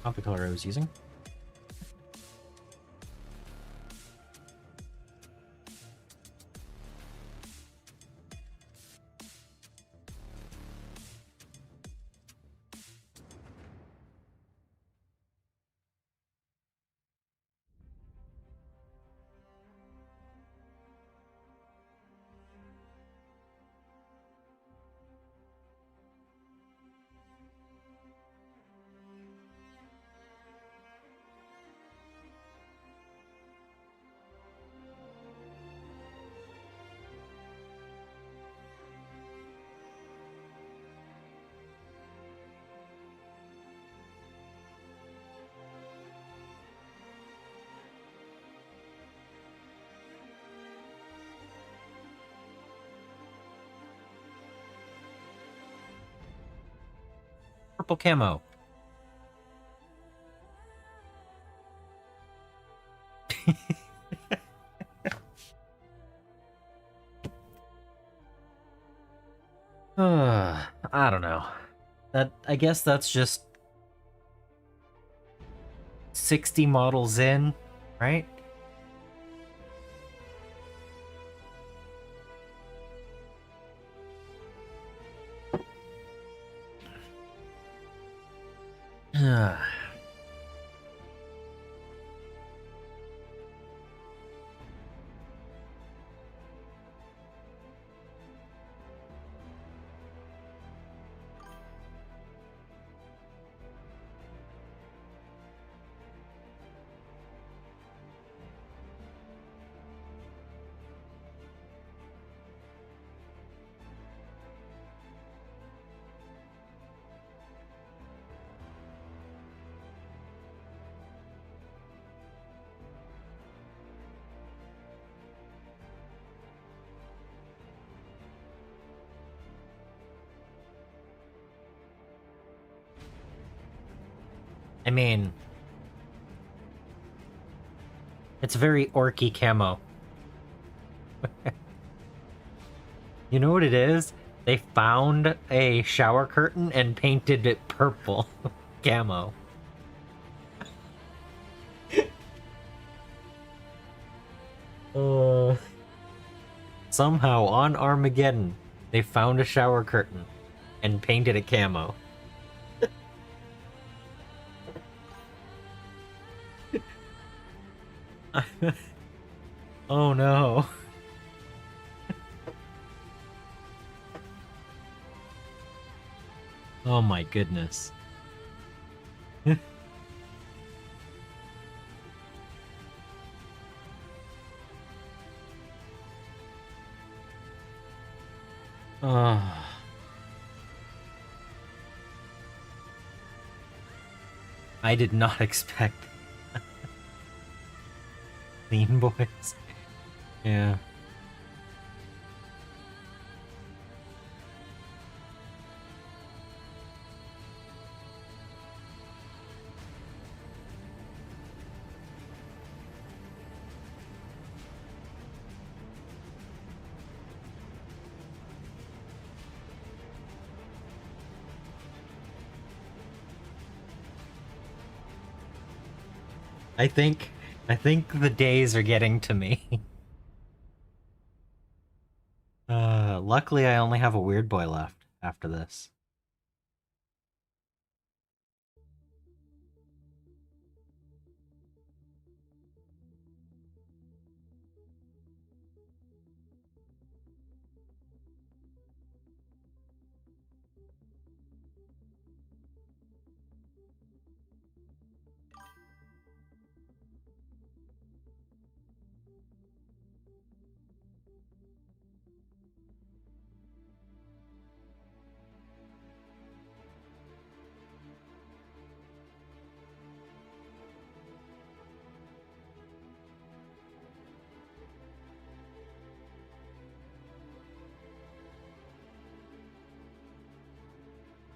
Not the color I was using. Purple camo. I don't know. I guess that's just 60 models in, right? I mean, it's very orky camo. You know what it is? They found a shower curtain and painted it purple camo. Somehow on Armageddon, they found a shower curtain and painted it camo. Oh no. Oh my goodness. Oh. I did not expect Clean Boys. Yeah. I think the days are getting to me. Luckily I only have a weird boy left after this.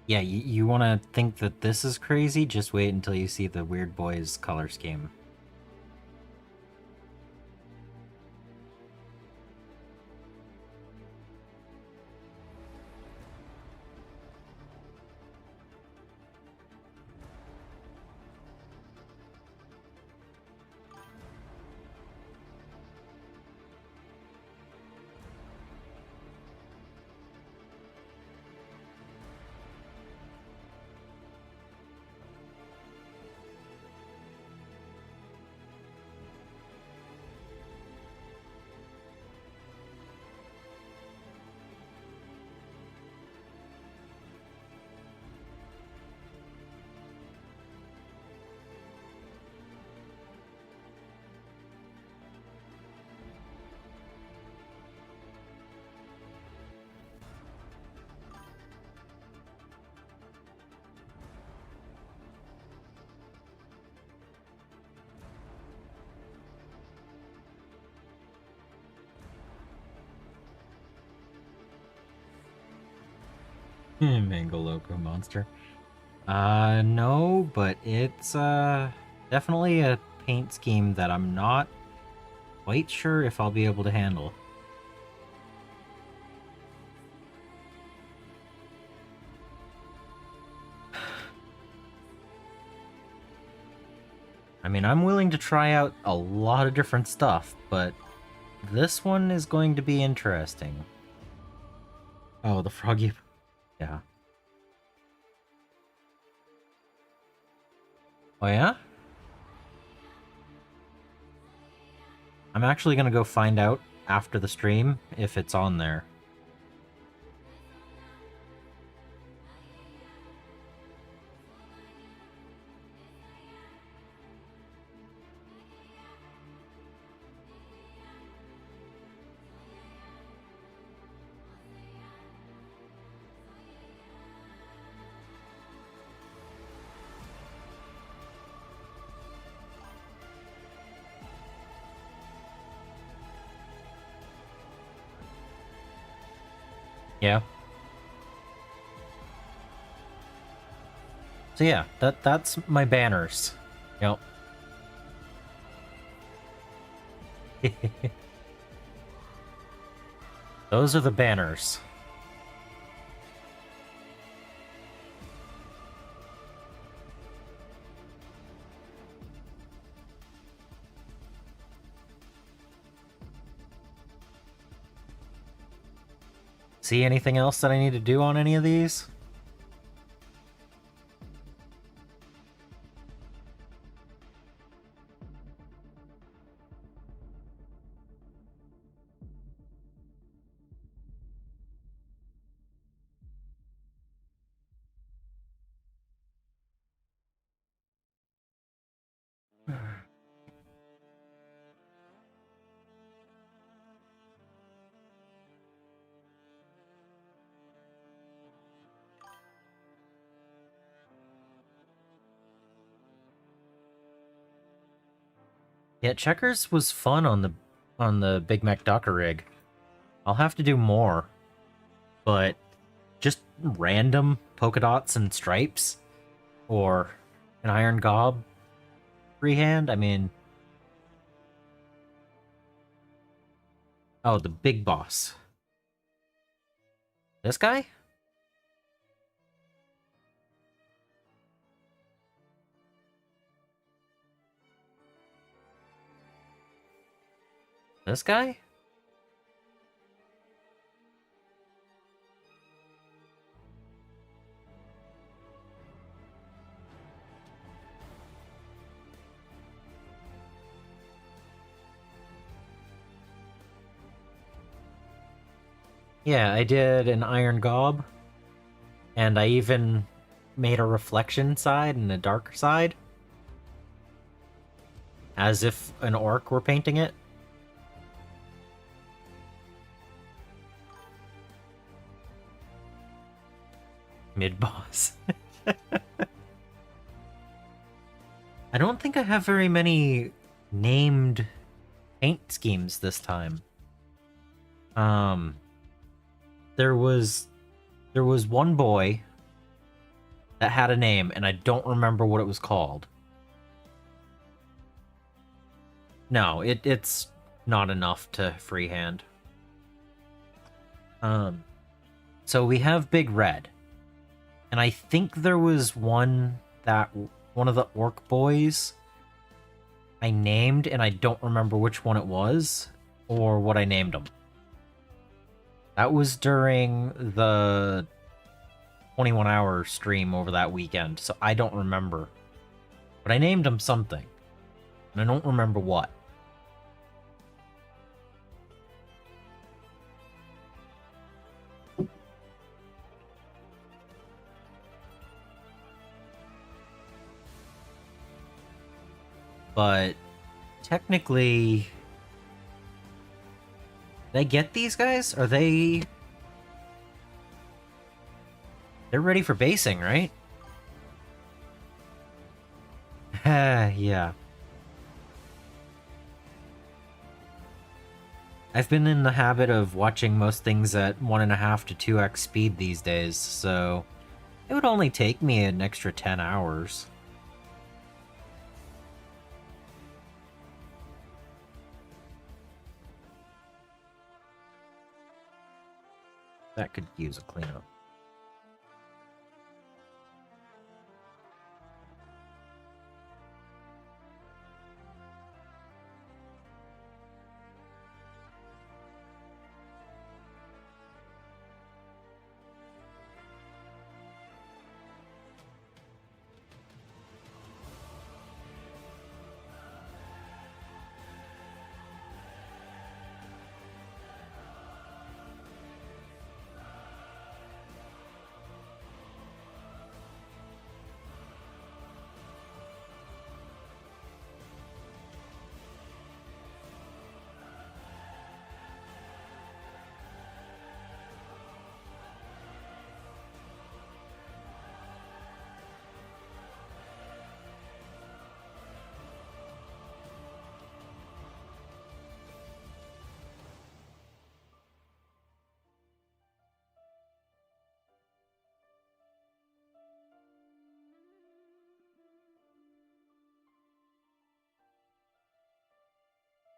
Yeah, you want to think that this is crazy? Just wait until you see the Weird Boys color scheme. Mango Loco monster. No, but it's definitely a paint scheme that I'm not quite sure if I'll be able to handle. I mean, I'm willing to try out a lot of different stuff, but this one is going to be interesting. Oh, the froggy. Yeah. Oh, yeah? I'm actually gonna go find out after the stream if it's on there. Yeah. So yeah, that's my banners. Yep. Those are the banners. See anything else that I need to do on any of these? Yeah, checkers was fun on the Big Mac Docker rig. I'll have to do more, but just random polka dots and stripes, or an iron gob freehand. I mean, oh, the big boss. This guy? This guy? Yeah, I did an iron gob, and I even made a reflection side and a darker side, as if an orc were painting it. Mid-boss. I don't think I have very many named paint schemes this time. There was one boy that had a name, and I don't remember what it was called. No, it's not enough to freehand. So we have Big Red, and I think there was one of the orc boys I named, and I don't remember which one it was or what I named him. That was during the 21-hour stream over that weekend, so I don't remember. But I named him something, and I don't remember what. But technically, did I get these guys? Are they... They're ready for basing, right? yeah. I've been in the habit of watching most things at 1.5 to 2x speed these days, so it would only take me an extra 10 hours. That could use a cleanup.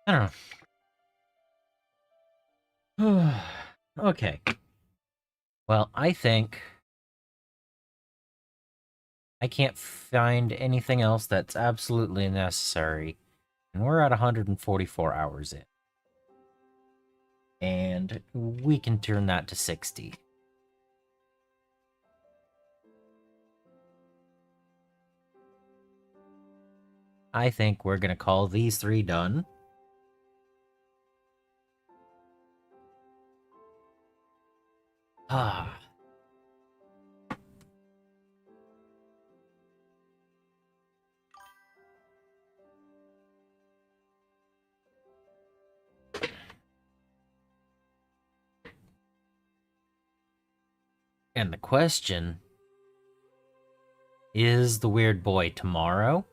I don't know. Okay. Well, I think I can't find anything else that's absolutely necessary. And we're at 144 hours in. And we can turn that to 60. I think we're going to call these 3 done. Ah. And the question is the weird boy tomorrow?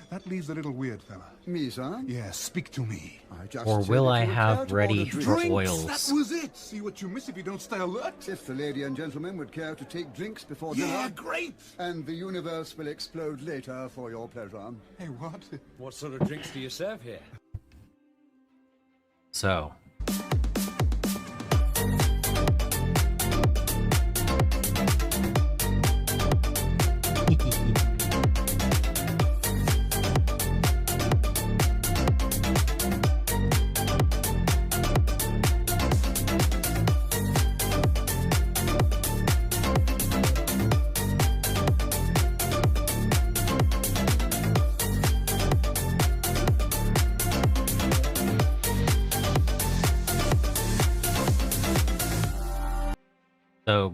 That leaves a little weird, fella. Me, sir? Yes, speak to me. I just Or said will if I you would have care to ready order for drinks. oils? That was it. See what you miss if you don't stay alert. If the lady and gentleman would care to take drinks before Yeah, dinner, great. and the universe will explode later for your pleasure. Hey, what? What sort of drinks do you serve here? So,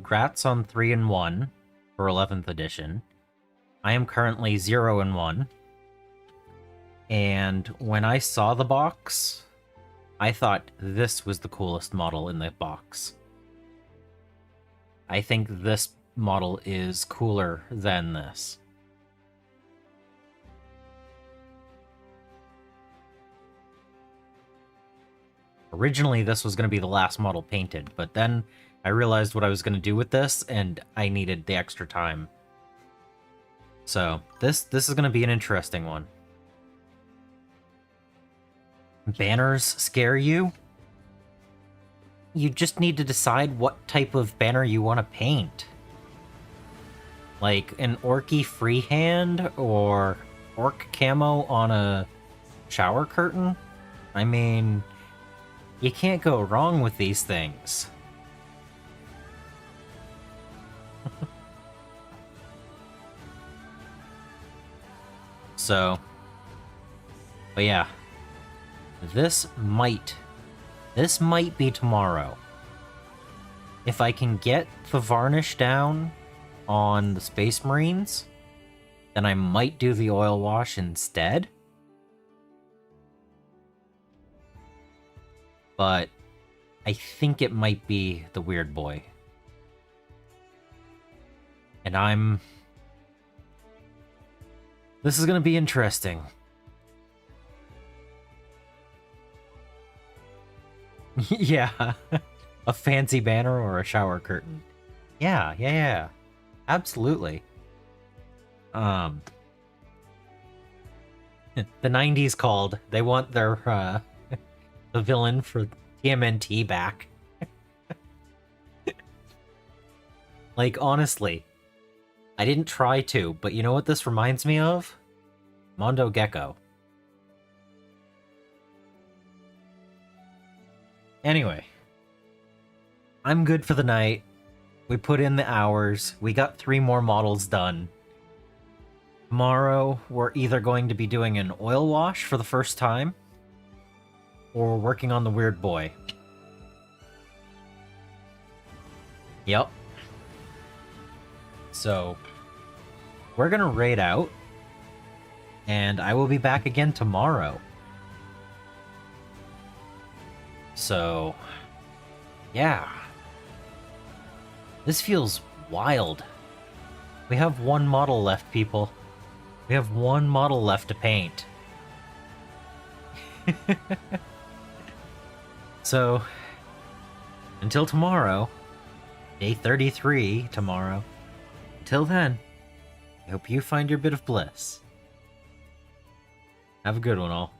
Grats on 3 and 1 for 11th edition. I am currently 0 and 1. And when I saw the box, I thought this was the coolest model in the box. I think this model is cooler than this. Originally, this was going to be the last model painted, but then I realized what I was going to do with this, and I needed the extra time. So, this is going to be an interesting one. Banners scare you? You just need to decide what type of banner you want to paint. Like an orky freehand or orc camo on a shower curtain? I mean, you can't go wrong with these things. So, but yeah, this might be tomorrow. If I can get the varnish down on the Space Marines, then I might do the oil wash instead. But I think it might be the weird boy. And this is going to be interesting. Yeah. A fancy banner or a shower curtain. Yeah. Absolutely. The 90s called. They want their the villain for TMNT back. Like, honestly, I didn't try to, but you know what this reminds me of? Mondo Gecko. Anyway, I'm good for the night. We put in the hours. We got 3 more models done. Tomorrow, we're either going to be doing an oil wash for the first time, or working on the Weird Boy. Yep. So, we're gonna raid out, and I will be back again tomorrow. So, yeah. This feels wild. We have 1 model left, people. We have 1 model left to paint. So, until tomorrow, day 33 tomorrow. Until then, I hope you find your bit of bliss. Have a good one, all.